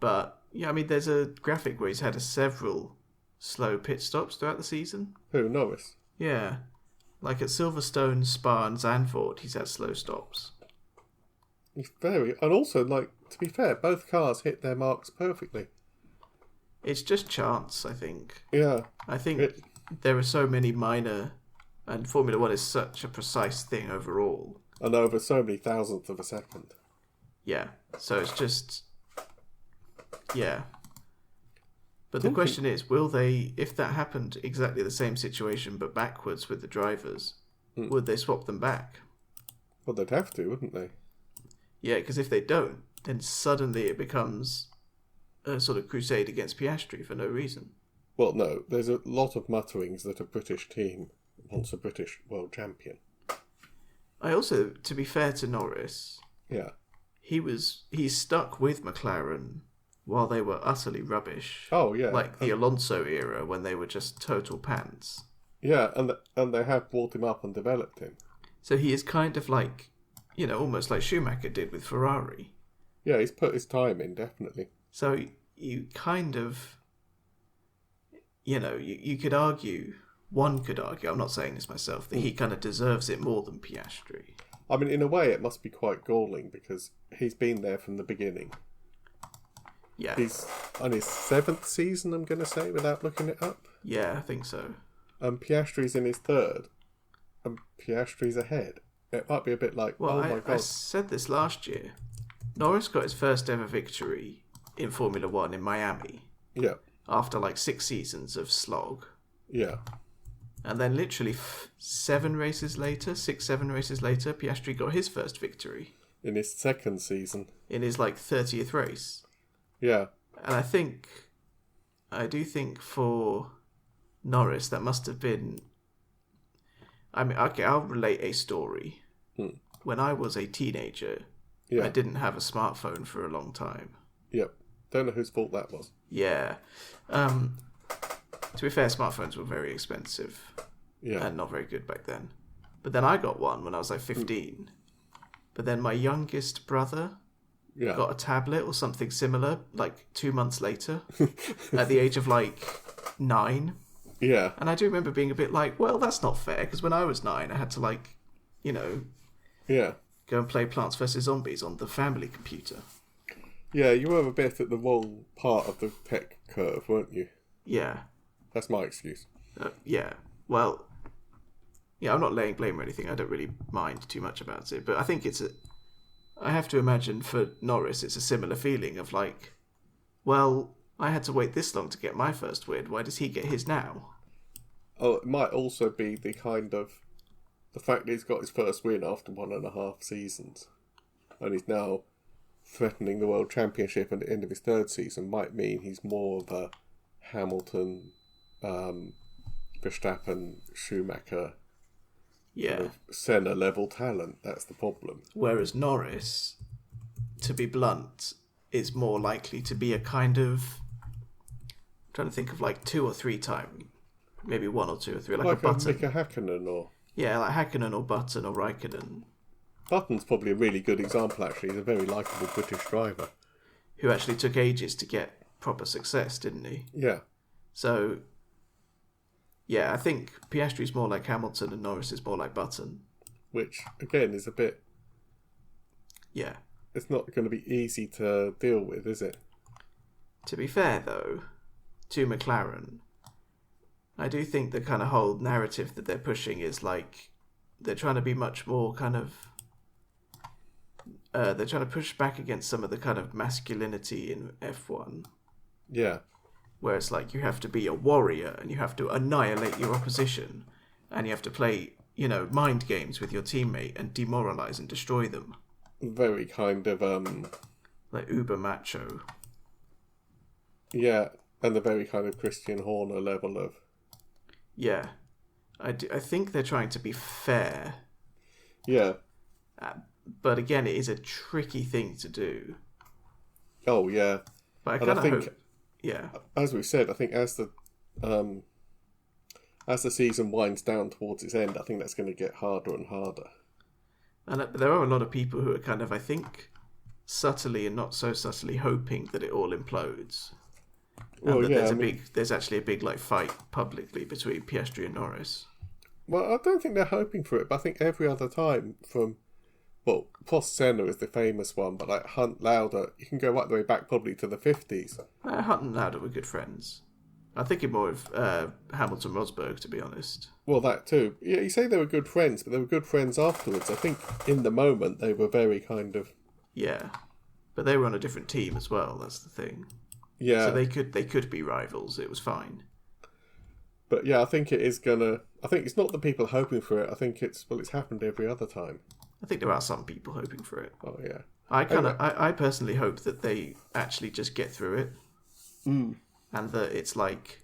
But yeah, I mean, there's a graphic where he's had several slow pit stops throughout the season. who, Norris? Yeah, like at Silverstone, Spa, and Zandvoort, he's had slow stops. He's and also, to be fair, both cars hit their marks perfectly. It's just chance, I think. Yeah. I think there are so many minor, and Formula One is such a precise thing overall. And over so many thousandths of a second. Yeah. So it's just, yeah. But the question is, will they, if that happened exactly the same situation but backwards with the drivers, would they swap them back? Well, they'd have to, wouldn't they? Yeah, because if they don't, then suddenly it becomes a sort of crusade against Piastri for no reason. Well, no, there's a lot of mutterings that a British team wants a British world champion. I also, to be fair to Norris, Yeah. he's stuck with McLaren while they were utterly rubbish. Oh, yeah. Like the Alonso era when they were just total pants. Yeah, and they have brought him up and developed him. So he is kind of like, almost like Schumacher did with Ferrari. Yeah, he's put his time in, definitely. So you kind of, you could argue, one could argue, I'm not saying this myself, that he kind of deserves it more than Piastri. I mean, in a way, it must be quite galling because he's been there from the beginning. Yeah. He's on his 7th season, I'm going to say, without looking it up. Yeah, I think so. And Piastri's in his 3rd, and Piastri's ahead. It might be a bit like, well, oh my God. I said this last year. Norris got his first ever victory in Formula One in Miami. Yeah. After like 6 seasons of slog. Yeah. And then literally 7 races later, 7 races later, Piastri got his first victory. In his 2nd season. In his 30th race. Yeah. And I do think for Norris that must have been, I mean, okay, I'll relate a story. When I was a teenager, I didn't have a smartphone for a long time. Yep. Don't know whose fault that was. Yeah. To be fair, smartphones were very expensive. Yeah. And not very good back then. But then I got one when I was 15. But then my youngest brother got a tablet or something similar 2 months later at the age of 9. Yeah. And I do remember being a bit well, that's not fair, because when I was 9, I had to Yeah. go and play Plants vs. Zombies on the family computer. Yeah, you were a bit at the wrong part of the tech curve, weren't you? Yeah. That's my excuse. Yeah. Well, I'm not laying blame or anything. I don't really mind too much about it. But I think I have to imagine for Norris, it's a similar feeling of well, I had to wait this long to get my first win. Why does he get his now? Oh, it might also be the fact that he's got his first win after 1.5 seasons. And he's now threatening the World Championship at the end of his 3rd season might mean he's more of a Hamilton, Verstappen, Schumacher, Senna level talent. That's the problem. Whereas Norris, to be blunt, is more likely to be a kind of, I'm trying to think of 2 or 3 time, maybe 1 or 2 or 3, like a Button. Mika Häkkinen or... Yeah, like Häkkinen or Button or Raikkonen. Button's probably a really good example, actually. He's a very likeable British driver. Who actually took ages to get proper success, didn't he? Yeah. So, yeah, I think Piastri's more like Hamilton and Norris is more like Button. Which, again, is a bit... Yeah. It's not going to be easy to deal with, is it? To be fair, though, to McLaren, I do think the kind of whole narrative that they're pushing is they're trying to be much more kind of... they're trying to push back against some of the kind of masculinity in F1. Yeah. Where it's you have to be a warrior and you have to annihilate your opposition and you have to play, mind games with your teammate and demoralize and destroy them. Very kind of... uber macho. Yeah, and the very kind of Christian Horner level of... Yeah. I think they're trying to be fair. Yeah. But again, it is a tricky thing to do. Oh, yeah. But I kind of hope... Yeah. As we said, I think as the season winds down towards its end, I think that's going to get harder and harder. And there are a lot of people who are kind of, I think, subtly and not so subtly hoping that it all implodes. And there's actually a big fight publicly between Piastri and Norris. Well, I don't think they're hoping for it, but I think every other time from well, Prost Senna is the famous one, but like Hunt Lauda, you can go right the way back probably to the 50s. Hunt and Lauda were good friends. I'm thinking more of Hamilton Rosberg, to be honest. Well, that too. Yeah, you say they were good friends, but they were good friends afterwards. I think in the moment they were very kind of... Yeah, but they were on a different team as well, that's the thing. Yeah. So they could be rivals, it was fine. But yeah, I think it is gonna... I think it's not the people hoping for it, I think it's happened every other time. I think there are some people hoping for it. Oh, yeah. I personally hope that they actually just get through it. Mm. And that it's like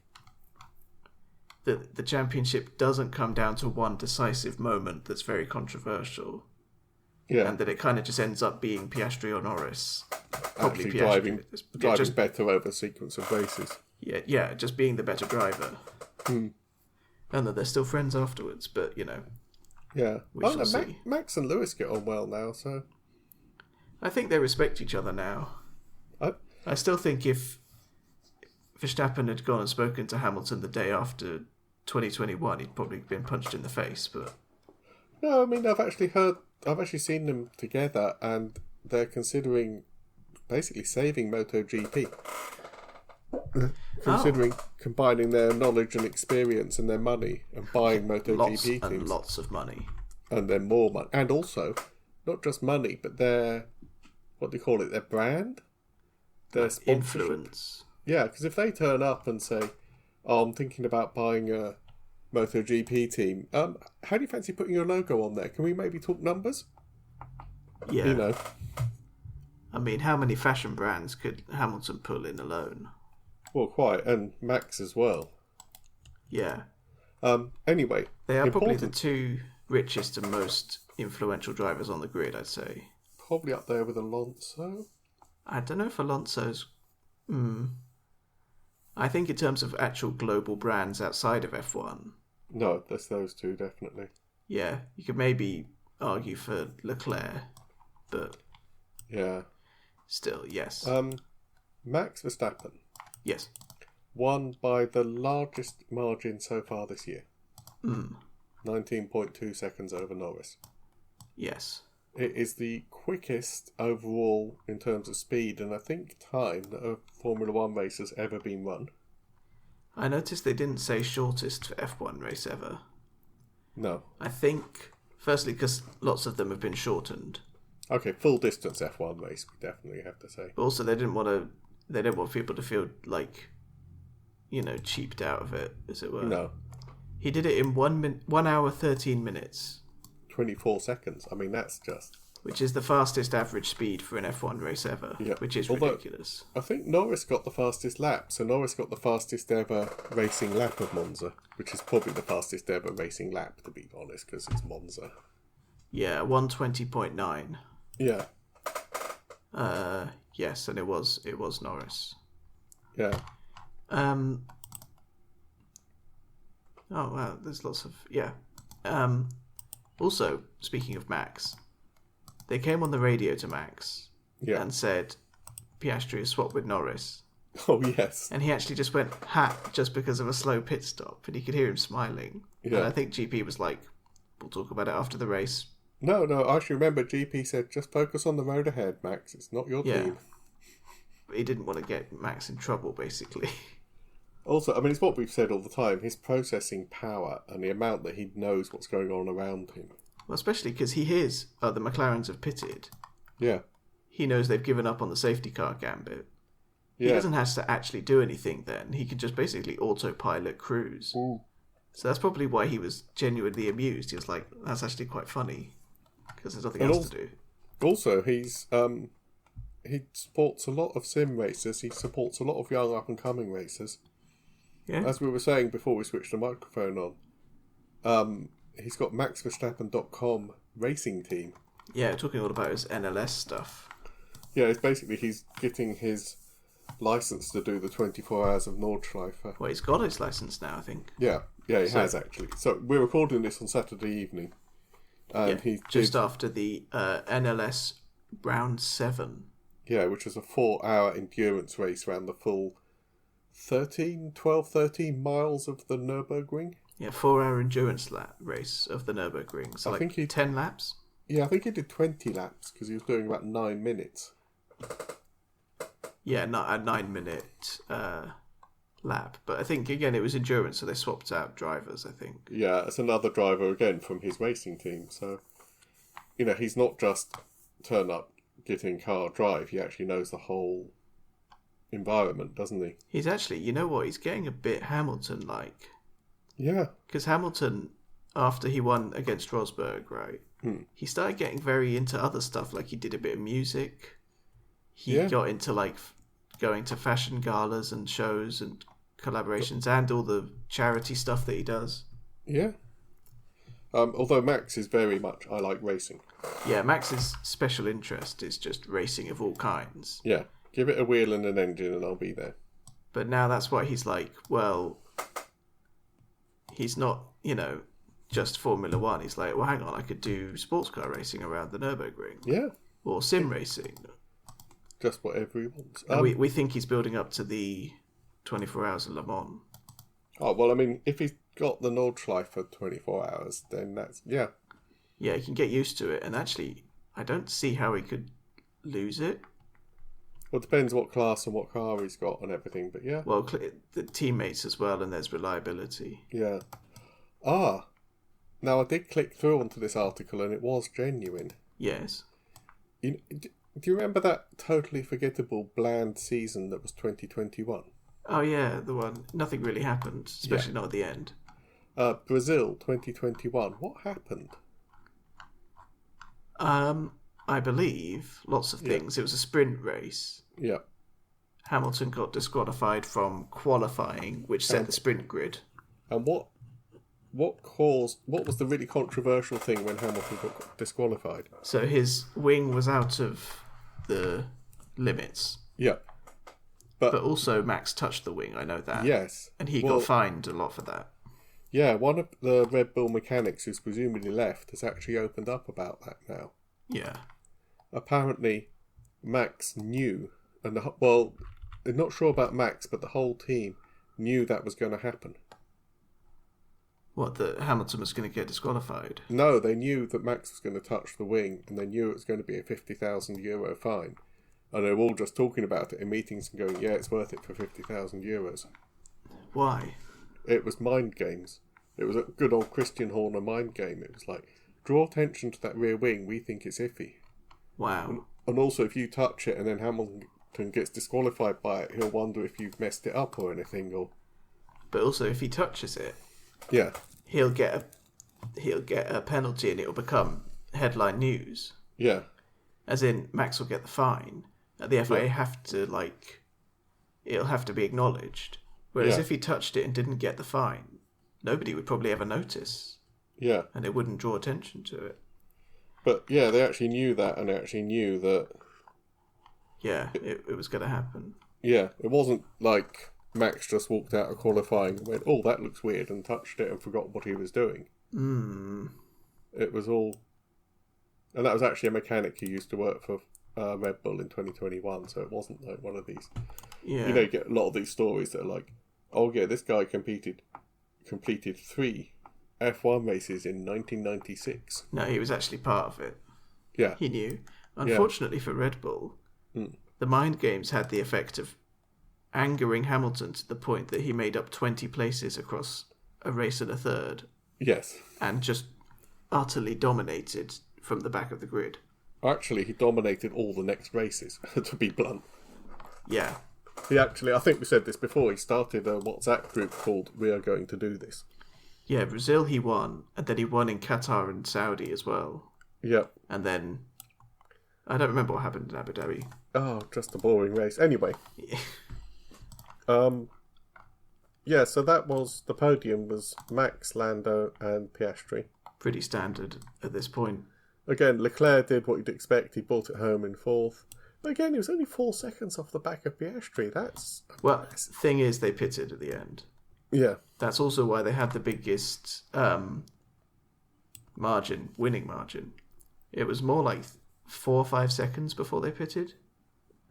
the championship doesn't come down to one decisive moment that's very controversial. Yeah. And that it kind of just ends up being Piastri or Norris. Probably Actually Piastri. driving better over a sequence of races. Yeah, just being the better driver. Mm. And that they're still friends afterwards, but, you know. Yeah. We shall see. Max and Lewis get on well now, so... I think they respect each other now. I still think if Verstappen had gone and spoken to Hamilton the day after 2021, he'd probably been punched in the face, but... No, I mean, I've actually seen them together, and they're considering basically saving MotoGP. Considering combining their knowledge and experience and their money and buying MotoGP teams. And lots of money. And then more money. And also, not just money, but their, what do you call it, their brand? Their influence. Yeah, because if they turn up and say, oh, I'm thinking about buying a MotoGP team, how do you fancy putting your logo on there? Can we maybe talk numbers? Yeah. You know. I mean, how many fashion brands could Hamilton pull in alone? Well, quite. And Max as well. Yeah. Anyway. They are probably the two richest and most influential drivers on the grid, I'd say. Probably up there with Alonso. I don't know if Alonso's... I think in terms of actual global brands outside of F1... No, that's those two, definitely. Yeah, you could maybe argue for Leclerc, but... Yeah. Still, yes. Max Verstappen. Yes. Won by the largest margin so far this year. 19.2 seconds over Norris. Yes. It is the quickest overall in terms of speed and I think time that a Formula 1 race has ever been run. I noticed they didn't say shortest F1 race ever. No. I think, firstly, because lots of them have been shortened. Okay, full distance F1 race, we definitely have to say. But also, they didn't want people to feel like, you know, cheaped out of it, as it were. No. He did it in 1 hour 13 minutes. 24 seconds. I mean, that's just... Which is the fastest average speed for an F1 race ever, which is ridiculous. I think Norris got the fastest lap, so Norris got the fastest ever racing lap of Monza, which is probably the fastest ever racing lap, to be honest, because it's Monza. Yeah, 1:20.9. Yeah. Yes, and it was Norris. Yeah. Oh wow, there's lots of also, speaking of Max, they came on the radio to Max and said Piastri is swapped with Norris. Oh yes. And he actually just went just because of a slow pit stop, and you could hear him smiling. Yeah. And I think GP was like, "We'll talk about it after the race." No, I actually remember GP said, just focus on the road ahead, Max. It's not your team. He didn't want to get Max in trouble, basically. Also, I mean, it's what we've said all the time. His processing power and the amount that he knows what's going on around him. Well, especially because he hears the McLarens have pitted. Yeah. He knows they've given up on the safety car gambit. Yeah. He doesn't have to actually do anything then. He can just basically autopilot cruise. Ooh. So that's probably why he was genuinely amused. He was like, that's actually quite funny. Because there's nothing else to do. Also, he supports a lot of sim racers. He supports a lot of young up-and-coming racers. Yeah. As we were saying before we switched the microphone on, he's got maxverstappen.com racing team. Yeah, talking all about his NLS stuff. Yeah, it's basically he's getting his license to do the 24 hours of Nordschleife. Well, he's got his license now, I think. Yeah, he has actually. So we're recording this on Saturday evening. And he just after the NLS Round 7. Yeah, which was a 4-hour endurance race around the full 13 miles of the Nürburgring. Yeah, 4-hour endurance race of the Nürburgring. So I think 10 laps? Yeah, I think he did 20 laps because he was doing about 9 minutes. Yeah, not a 9-minute lap. But I think, again, it was endurance, so they swapped out drivers, I think. Yeah, it's another driver again from his racing team. So, he's not just turn up, get in car, drive. He actually knows the whole environment, doesn't he? He's actually, you know what, he's getting a bit Hamilton-like. Yeah. Because Hamilton, after he won against Rosberg, right, he started getting very into other stuff, like he did a bit of music. He got into, like, going to fashion galas and shows and collaborations and all the charity stuff that he does. Yeah. Although Max is very much, I like racing. Yeah, Max's special interest is just racing of all kinds. Yeah. Give it a wheel and an engine and I'll be there. But now that's why he's like, well, he's not, just Formula One. He's like, well, hang on, I could do sports car racing around the Nürburgring. Yeah. Or sim racing. Just whatever he wants. We think he's building up to the 24 Hours of Le Mans. Oh, well, I mean, if he's got the Nordschleife for 24 hours, then that's, yeah. Yeah, he can get used to it. And actually, I don't see how he could lose it. Well, it depends what class and what car he's got and everything, but yeah. Well, the teammates as well, and there's reliability. Yeah. Now I did click through onto this article and it was genuine. Yes. Do you remember that totally forgettable bland season that was 2021? Oh yeah, the one. Nothing really happened, especially not at the end. Brazil 2021. What happened? I believe lots of things. Yeah. It was a sprint race. Yeah. Hamilton got disqualified from qualifying, which set the sprint grid. And what was the really controversial thing when Hamilton got disqualified? So his wing was out of the limits. Yeah. But also Max touched the wing, I know that. Yes. And he got fined a lot for that. Yeah, one of the Red Bull mechanics who's presumably left has actually opened up about that now. Yeah. Apparently Max knew, and they're not sure about Max, but the whole team knew that was going to happen. What, that Hamilton was going to get disqualified? No, they knew that Max was going to touch the wing, and they knew it was going to be a €50,000 fine. And they were all just talking about it in meetings and going, yeah, it's worth it for €50,000. Why? It was mind games. It was a good old Christian Horner mind game. It was like, draw attention to that rear wing, we think it's iffy. Wow. And also, if you touch it and then Hamilton gets disqualified by it, he'll wonder if you've messed it up or anything. But also, if he touches it... Yeah. He'll get a penalty and it'll become headline news. Yeah. As in, Max will get the fine. The FIA have to, it'll have to be acknowledged. Whereas if he touched it and didn't get the fine, nobody would probably ever notice. Yeah. And it wouldn't draw attention to it. But yeah, they actually knew that, and they actually knew that... Yeah, it was going to happen. Yeah, it wasn't like Max just walked out of qualifying and went, oh, that looks weird, and touched it and forgot what he was doing. It was all... And that was actually a mechanic who used to work for Red Bull in 2021, so it wasn't like one of these... Yeah. You get a lot of these stories that are like, oh yeah, this guy completed 3 F1 races in 1996. No, he was actually part of it. Yeah. He knew. Unfortunately for Red Bull, the mind games had the effect of angering Hamilton to the point that he made up 20 places across a race and a third. Yes. And just utterly dominated from the back of the grid. Actually, he dominated all the next races, to be blunt. Yeah. He actually, I think we said this before, he started a WhatsApp group called We Are Going to Do This. Yeah, Brazil he won, and then he won in Qatar and Saudi as well. Yep. And then, I don't remember what happened in Abu Dhabi. Oh, just a boring race. Anyway. Yeah, so that was, the podium was Max, Lando and Piastri. Pretty standard at this point. Again, Leclerc did what you'd expect. He brought it home in 4th. But again, he was only 4 seconds off the back of Piastri. That's... Well, thing is, they pitted at the end. Yeah. That's also why they had the biggest winning margin. It was more like 4 or 5 seconds before they pitted.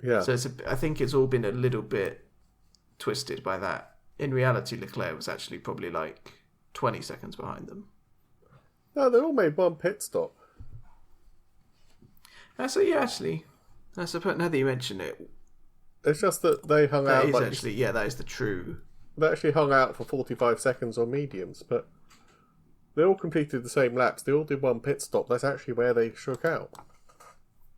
Yeah. So I think it's all been a little bit twisted by that. In reality, Leclerc was actually probably like 20 seconds behind them. No, they all made one pit stop. So yeah, actually, I suppose now that you mention it, It's just that they hung that out. is Like, actually that is the true. they actually hung out for 45 seconds on mediums, but they all completed the same laps. They all did one pit stop. That's actually where they shook out.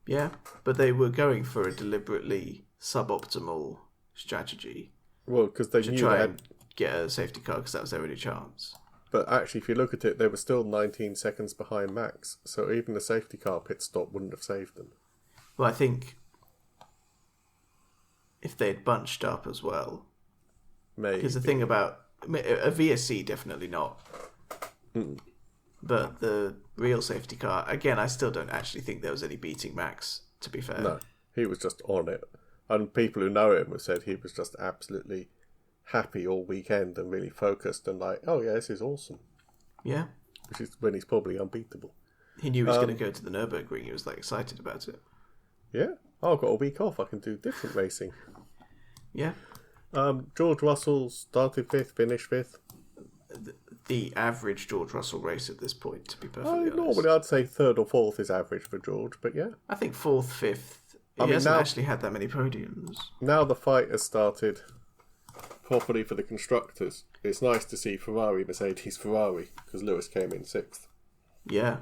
Yeah, but they were going for a deliberately suboptimal strategy Well, because they to knew try they had. and get a safety car because that was their only chance. But actually, if you look at it, they were still 19 seconds behind Max. So even the safety car pit stop wouldn't have saved them. Well, I think if they'd bunched up as well, Maybe. because the thing about a VSC definitely not. But the real safety car, again, I still don't actually think there was any beating Max, to be fair. No, he was just on it. And people who know him have said he was just absolutely happy all weekend and really focused and like, oh yeah, this is awesome. Yeah. Which is when he's probably unbeatable. He knew he was going to go to the Nürburgring. He was like excited about it. Yeah. Oh, I've got a week off. I can do different racing. Yeah. George Russell started 5th, finished 5th. The average George Russell race at this point, to be perfectly honest. Normally I'd say 3rd or 4th is average for George, but yeah. I think 4th, 5th. He hasn't actually had that many podiums. Now the fight has started properly for the constructors. It's nice to see Ferrari, Mercedes, Ferrari, because Lewis came in 6th. Yeah.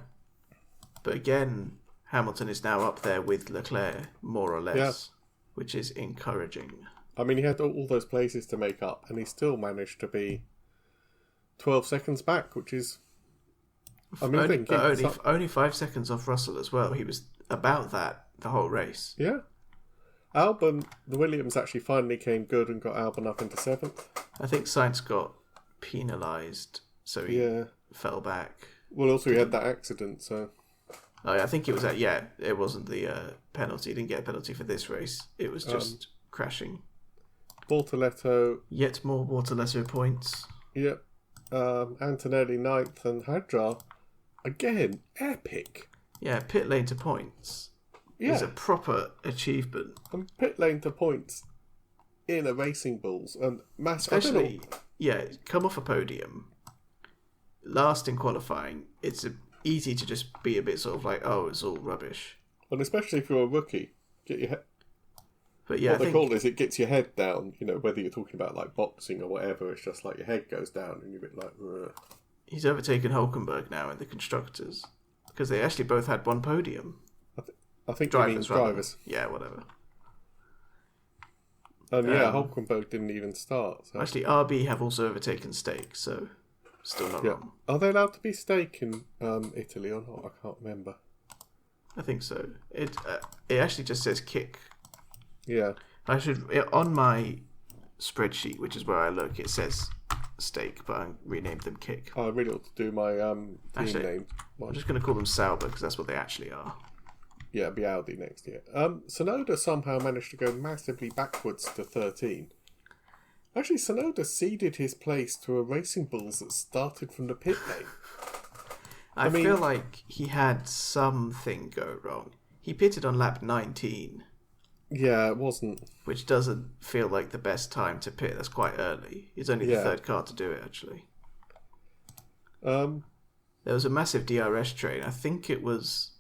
But again, Hamilton is now up there with Leclerc, more or less, which is encouraging. I mean, he had all those places to make up, and he still managed to be 12 seconds back, which is... I mean, only 5 seconds off Russell as well. He was about that the whole race. Yeah. Albon, the Williams actually finally came good and got Albon up into 7th. I think Sainz got penalised, so he fell back. Well, also he had that accident, so... Oh, yeah, I think it was that, it wasn't the penalty. He didn't get a penalty for this race. It was just crashing. Bortoletto... Yet more Bortoletto points. Yep. Antonelli 9th and Hadjar, again, epic. Yeah, pit lane to points is a proper achievement. And pit lane to points in a Racing Bulls. And especially, come off a podium. Last in qualifying, it's easy to just be a bit sort of like, oh, it's all rubbish. And especially if you're a rookie, get your head... But yeah, what they call it is it gets your head down, whether you're talking about like boxing or whatever, it's just like your head goes down and you're a bit like... Ugh. He's overtaken Hulkenberg now in the constructors because they actually both had one podium. I think drivers. Yeah, whatever. And Hulkenberg didn't even start. So. Actually, RB have also overtaken Stake, so still not wrong. Are they allowed to be Stake in Italy or not? I can't remember. I think so. It actually just says kick. Yeah. On my spreadsheet, which is where I look, it says Stake, but I renamed them kick. I really ought to do my team name. I'm just going to call them Sauber because that's what they actually are. Yeah, it'll be Audi next year. Sonoda somehow managed to go massively backwards to 13. Actually, Sonoda ceded his place to a Racing Bulls that started from the pit lane. I feel like he had something go wrong. He pitted on lap 19. Yeah, it wasn't. Which doesn't feel like the best time to pit. That's quite early. He's only the third car to do it, actually. There was a massive DRS train. I think it was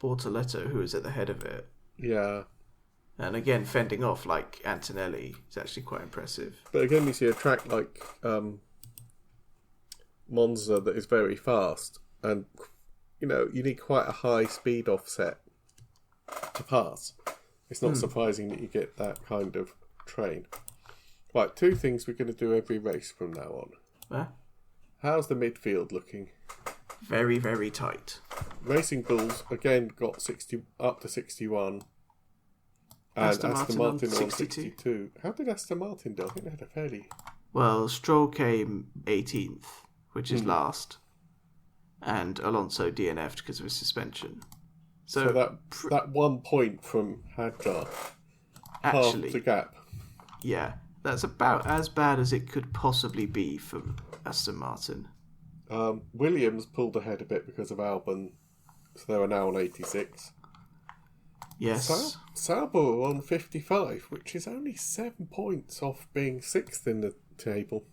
Bortoletto who was at the head of it. Yeah. And again, fending off like Antonelli is actually quite impressive. But again, you see a track like Monza that is very fast. And, you need quite a high speed offset to pass. It's not surprising that you get that kind of train. Right, 2 things we're going to do every race from now on. Huh? How's the midfield looking? Very, very tight. Racing Bulls, again, got 60 up to 61. And Aston Martin on 62. How did Aston Martin do? I think they had a fairly... Well, Stroll came 18th, which is last. And Alonso DNF'd because of his suspension. So that 1 point from Hadjar halved the gap. Yeah, that's about as bad as it could possibly be for Aston Martin. Williams pulled ahead a bit because of Albon, so they were now on 86. Yes. Sauber were on 55, which is only 7 points off being 6th in the table.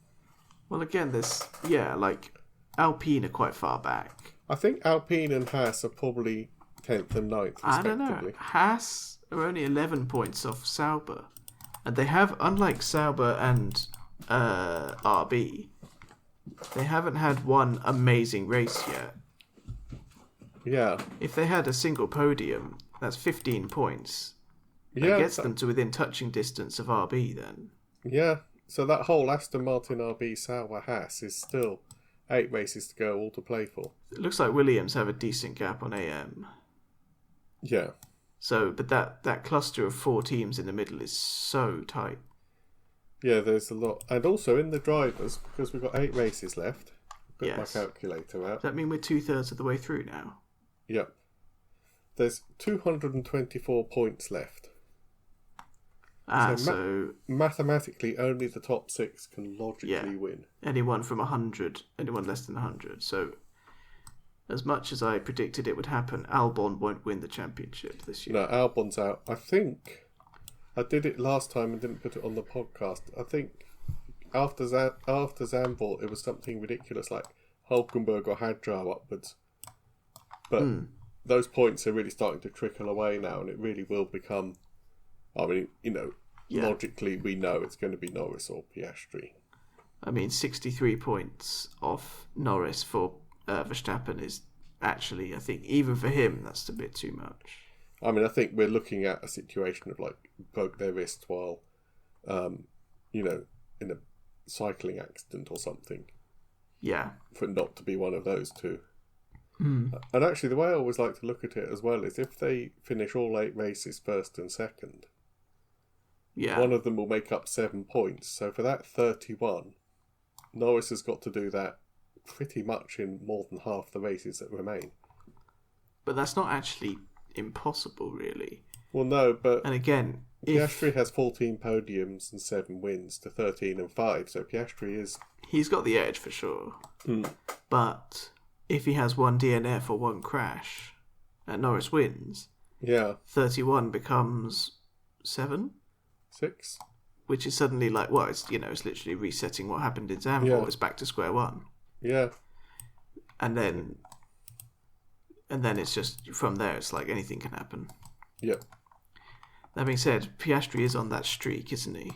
Well, again, Alpine are quite far back. I think Alpine and Haas are probably 10th and 9th, I don't respectively. know. Haas are only 11 points off Sauber. And they have, unlike Sauber and RB, they haven't had one amazing race yet. Yeah. If they had a single podium, that's 15 points. That Yeah, gets them to within touching distance of RB then. Yeah, so that whole Aston Martin RB Sauber Haas is still 8 races to go, all to play for. It looks like Williams have a decent gap on AM. Yeah. So, but that cluster of 4 teams in the middle is so tight. Yeah, there's a lot. And also in the drivers, because we've got 8 races left. Put Yes. my calculator out. Does that mean we're 2/3 of the way through now? Yep. There's 224 points left. So mathematically, only the top 6 can logically win. Anyone from 100, anyone less than 100. So, as much as I predicted it would happen, Albon won't win the championship this year. No, Albon's out. I think I did it last time and didn't put it on the podcast. I think after Zandvoort, it was something ridiculous like Hulkenberg or Hadjar upwards. But those points are really starting to trickle away now, and it really will become... I mean, logically we know it's going to be Norris or Piastri. I mean, 63 points off Norris for Verstappen is actually, I think, even for him, that's a bit too much. I mean, I think we're looking at a situation of like broke their wrist while, in a cycling accident or something. Yeah. For it not to be one of those two. And actually, the way I always like to look at it as well is if they finish all 8 races first and second, one of them will make up 7 points. So for that 31, Norris has got to do that pretty much in more than half the races that remain. But that's not actually impossible, really. Well, no, but... And again, Piastri has 14 podiums and 7 wins to 13 and 5, so Piastri is... He's got the edge for sure. But if he has 1 DNF or 1 crash and Norris wins, 31 becomes 7? 6? Which is suddenly like, well, it's literally resetting what happened in Zandvoort. It's back to square one. Yeah. And then it's just, from there, it's like anything can happen. Yep. That being said, Piastri is on that streak, isn't he?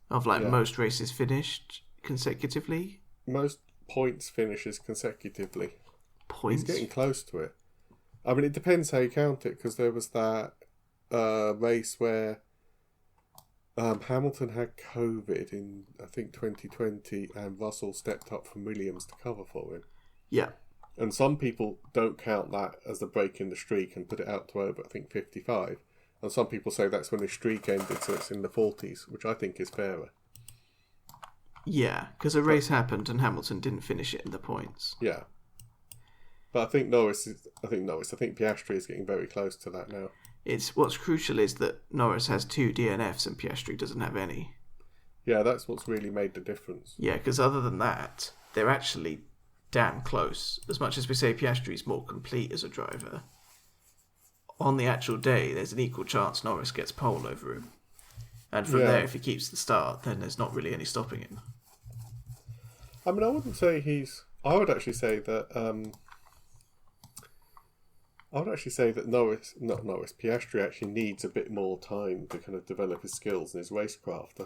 Of most races finished consecutively. Most points finishes consecutively. Points? He's getting close to it. I mean, it depends how you count it, because there was that race where Hamilton had COVID in, I think, 2020, and Russell stepped up from Williams to cover for him. Yeah. And some people don't count that as a break in the streak and put it out to over, I think, 55. And some people say that's when the streak ended, so it's in the 40s, which I think is fairer. Yeah, because a race happened and Hamilton didn't finish it in the points. Yeah. But I think Piastri is getting very close to that now. What's crucial is that Norris has 2 DNFs and Piastri doesn't have any. Yeah, that's what's really made the difference. Yeah, because other than that, they're actually damn close. As much as we say Piastri's more complete as a driver, on the actual day, there's an equal chance Norris gets pole over him. And from there, if he keeps the start, then there's not really any stopping him. I mean, I wouldn't say I would actually say that Piastri actually needs a bit more time to kind of develop his skills and his racecraft. I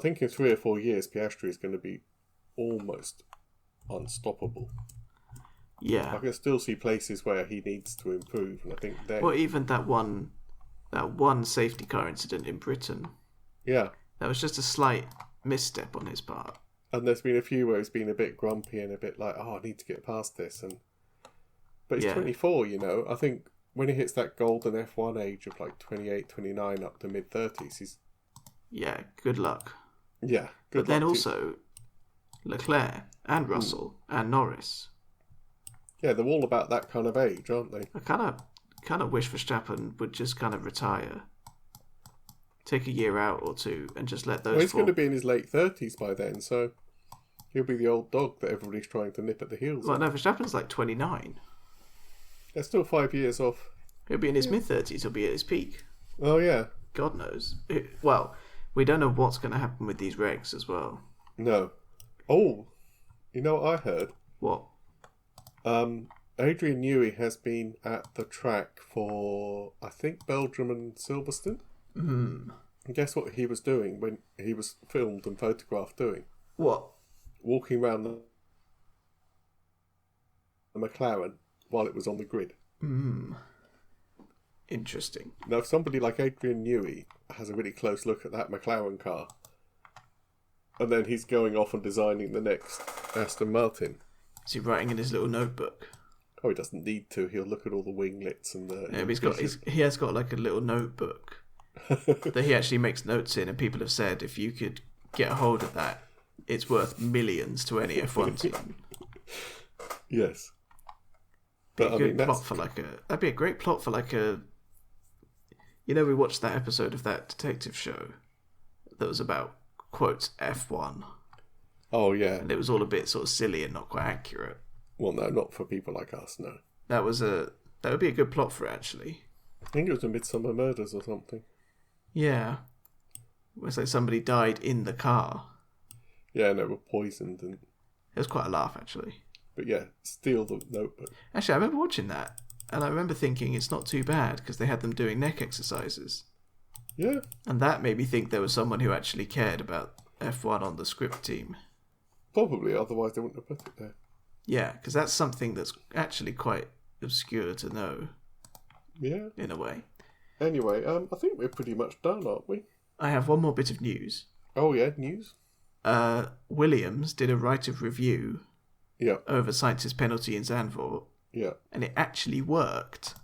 think in 3 or 4 years, Piastri is going to be almost unstoppable. Yeah. I can still see places where he needs to improve, and I think well, even that one safety car incident in Britain. Yeah. That was just a slight misstep on his part. And there's been a few where he's been a bit grumpy and a bit like, I need to get past this, but he's 24, I think when he hits that golden F1 age of like 28, 29 up to mid-30s, he's... Yeah, good luck. Yeah, good luck. But then also, Leclerc and Russell and Norris. Yeah, they're all about that kind of age, aren't they? I kind of wish Verstappen would just kind of retire. Take a year out or 2 and just let those he's going to be in his late 30s by then, so he'll be the old dog that everybody's trying to nip at the heels. Well, no, Verstappen's like 29. They're still 5 years off. He'll be in his mid-30s. He'll be at his peak. Oh, yeah. God knows. Well, we don't know what's going to happen with these regs as well. No. Oh, you know what I heard? What? Adrian Newey has been at the track for, I think, Belgium and Silverstone. Mm. And guess what he was doing when he was filmed and photographed doing? What? Walking around the McLaren while it was on the grid. Mm. Interesting. Now, if somebody like Adrian Newey has a really close look at that McLaren car, and then he's going off and designing the next Aston Martin. Is he writing in his little notebook? Oh, he doesn't need to. He'll look at all the winglets and the... Yeah, but he has got like a little notebook that he actually makes notes in, and people have said if you could get a hold of that, it's worth millions to any F1 team. Yes. But that'd be a great plot for like a... You know, we watched that episode of that detective show that was about, quotes, F1. Oh, yeah. And it was all a bit sort of silly and not quite accurate. Well, no, not for people like us, no. That would be a good plot for it, actually. I think it was a Midsummer Murders or something. Yeah. It was like somebody died in the car. Yeah, and they were poisoned. And... It was quite a laugh, actually. But yeah, steal the notebook. Actually, I remember watching that, and I remember thinking it's not too bad, because they had them doing neck exercises. Yeah. And that made me think there was someone who actually cared about F1 on the script team. Probably, otherwise they wouldn't have put it there. Yeah, because that's something that's actually quite obscure to know. Yeah. In a way. Anyway, I think we're pretty much done, aren't we? I have one more bit of news. Oh, yeah, news? Williams did a right of review over Sainz's penalty in Zandvoort. Yeah. And it actually worked.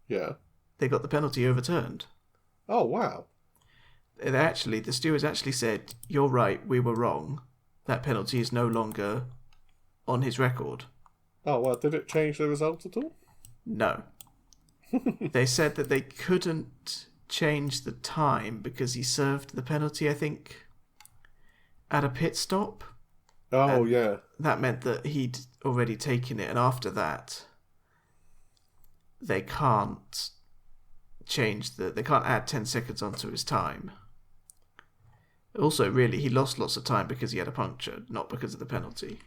Yeah. They got the penalty overturned. Oh, wow. The stewards actually said, "You're right, we were wrong. That penalty is no longer on his record." Oh, well, did it change the result at all? No. They said that they couldn't change the time because he served the penalty, I think, at a pit stop. Oh, and yeah. That meant that he'd already taken it, and after that, they can't they can't add 10 seconds onto his time. Also, really, he lost lots of time because he had a puncture, not because of the penalty.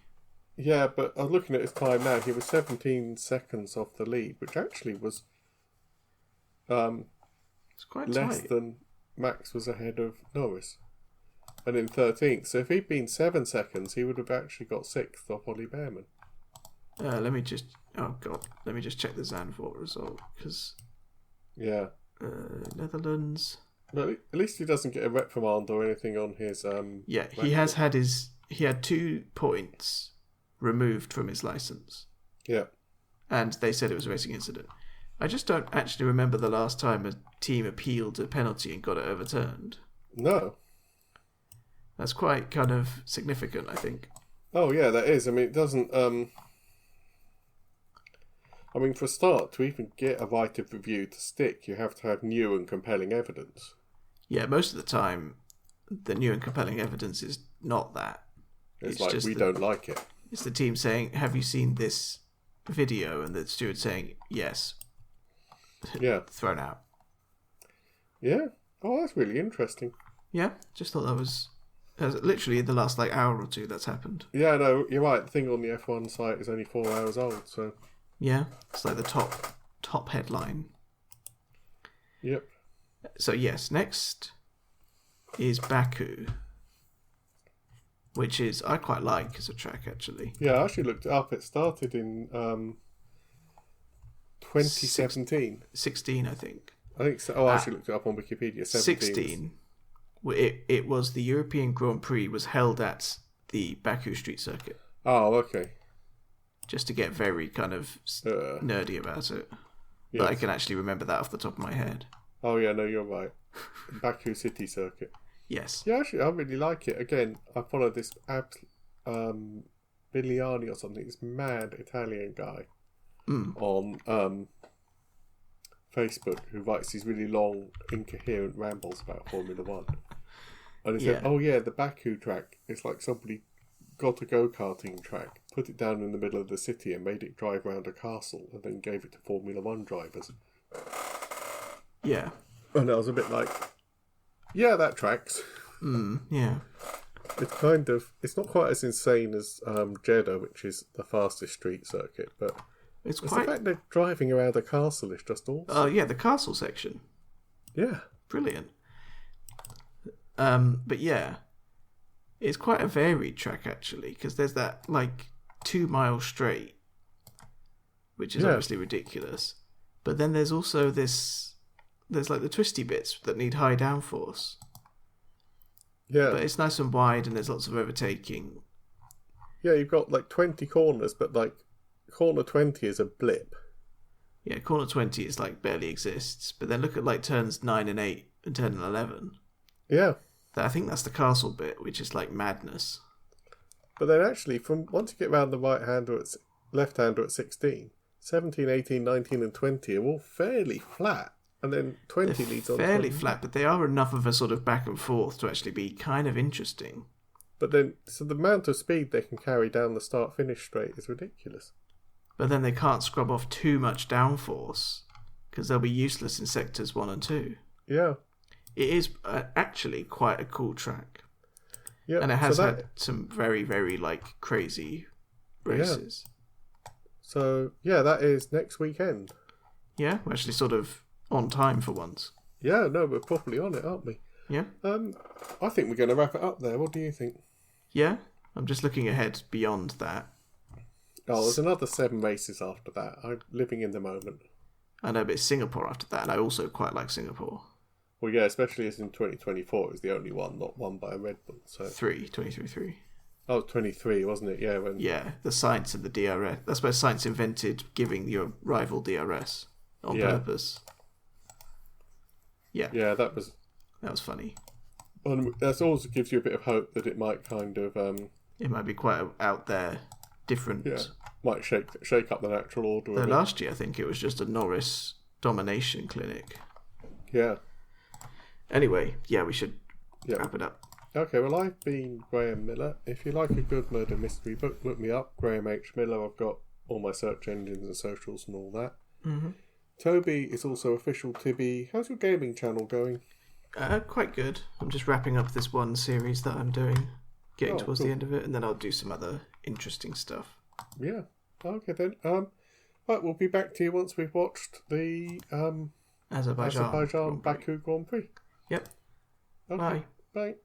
Yeah, but I'm looking at his time now. He was 17 seconds off the lead, which actually was it's quite less tight. than Max was ahead of Norris. And in 13th. So if he'd been 7 seconds, he would have actually got 6th off Ollie Behrman. Let me just check the Zandvoort result, because... Yeah. Netherlands... But at least he doesn't get a reprimand or anything on his... Yeah, record. He had 2 points removed from his licence. Yeah. And they said it was a racing incident. I just don't actually remember the last time a team appealed a penalty and got it overturned. No. That's quite kind of significant, I think. Oh, yeah, that is. I mean, it doesn't... I mean, for a start, to even get a right of review to stick, you have to have new and compelling evidence. Yeah, most of the time, the new and compelling evidence is not that. It's like, we don't like it. It's the team saying, "Have you seen this video?" And the steward saying, "Yes." Yeah. Thrown out. Yeah. Oh, that's really interesting. Yeah, just thought that was literally in the last hour or two that's happened. Yeah, no, you're right. The thing on the F1 site is only 4 hours old, so... Yeah, it's like the top headline. Yep. So yes, next is Baku, which is I quite like as a track, actually. Yeah, I actually looked it up. It started in 2017. 16, I think. I think so. Oh, I actually looked it up on Wikipedia. 16. It was the European Grand Prix was held at the Baku Street Circuit. Oh, okay. Just to get very kind of nerdy about it. Yes. But I can actually remember that off the top of my head. Oh, yeah, no, you're right. Baku City Circuit. Yes. Yeah, actually, I really like it. Again, I follow this Biliani or something, this mad Italian guy on Facebook who writes these really long, incoherent rambles about Formula One. And he said, oh, yeah, the Baku track, it's like somebody got a go-karting track, put it down in the middle of the city and made it drive around a castle and then gave it to Formula One drivers. Yeah. And I was a bit like, yeah, that tracks. Yeah. It's not quite as insane as Jeddah, which is the fastest street circuit, but It's The quite. fact they're driving around a castle is just awesome. Oh yeah, the castle section, Yeah. brilliant. But yeah, it's quite a varied track actually, because there's that like 2 mile straight, which is obviously ridiculous. But then there's also this. There's like the twisty bits that need high downforce. Yeah. But it's nice and wide, and there's lots of overtaking. Yeah, you've got like 20 corners, but like corner 20 is a blip. Yeah, corner 20 is like barely exists. But then look at like turns 9 and 8 and 10 and 11. Yeah. I think that's the castle bit, which is like madness. But then actually, from once you get around the right hand or left hander at 16, 17, 18, 19 and 20 are all fairly flat. And then 20 They're leads on. fairly flat, but they are enough of a sort of back and forth to actually be kind of interesting. But then, so the amount of speed they can carry down the start-finish straight is ridiculous. But then they can't scrub off too much downforce, because they'll be useless in sectors 1 and 2. Yeah. It is actually quite a cool track. Yeah. And it has had some very, very like crazy races. Yeah. So, yeah, that is next weekend. Yeah, we're actually sort of on time for once. Yeah, no, we're properly on it, aren't we? Yeah. I think we're going to wrap it up there. What do you think? Yeah, I'm just looking ahead beyond that. Oh, there's another 7 races after that. I'm living in the moment. I know, but it's Singapore after that, and I also quite like Singapore. Well, yeah, especially as in 2024 is the only one not won by a Red Bull. So 23. Oh, 23, wasn't it? Yeah. Yeah, the Sainz and the DRS. That's where Sainz invented giving your rival DRS on purpose. Yeah. Yeah, that was funny. That also gives you a bit of hope that it might kind of... it might be quite out there, different. Yeah, might shake up the natural order. Though last year, I think it was just a Norris domination clinic. Yeah. Anyway, yeah, we should wrap it up. Okay, well, I've been Graham Miller. If you like a good murder mystery book, look me up, Graham H. Miller. I've got all my search engines and socials and all that. Mm-hmm. Toby is also official Tibby. How's your gaming channel going? Quite good. I'm just wrapping up this one series that I'm doing, getting towards cool. the end of it, and then I'll do some other interesting stuff. Yeah. Okay then. Right, we'll be back to you once we've watched the Azerbaijan Baku Grand Prix. Yep. Okay. Bye. Bye.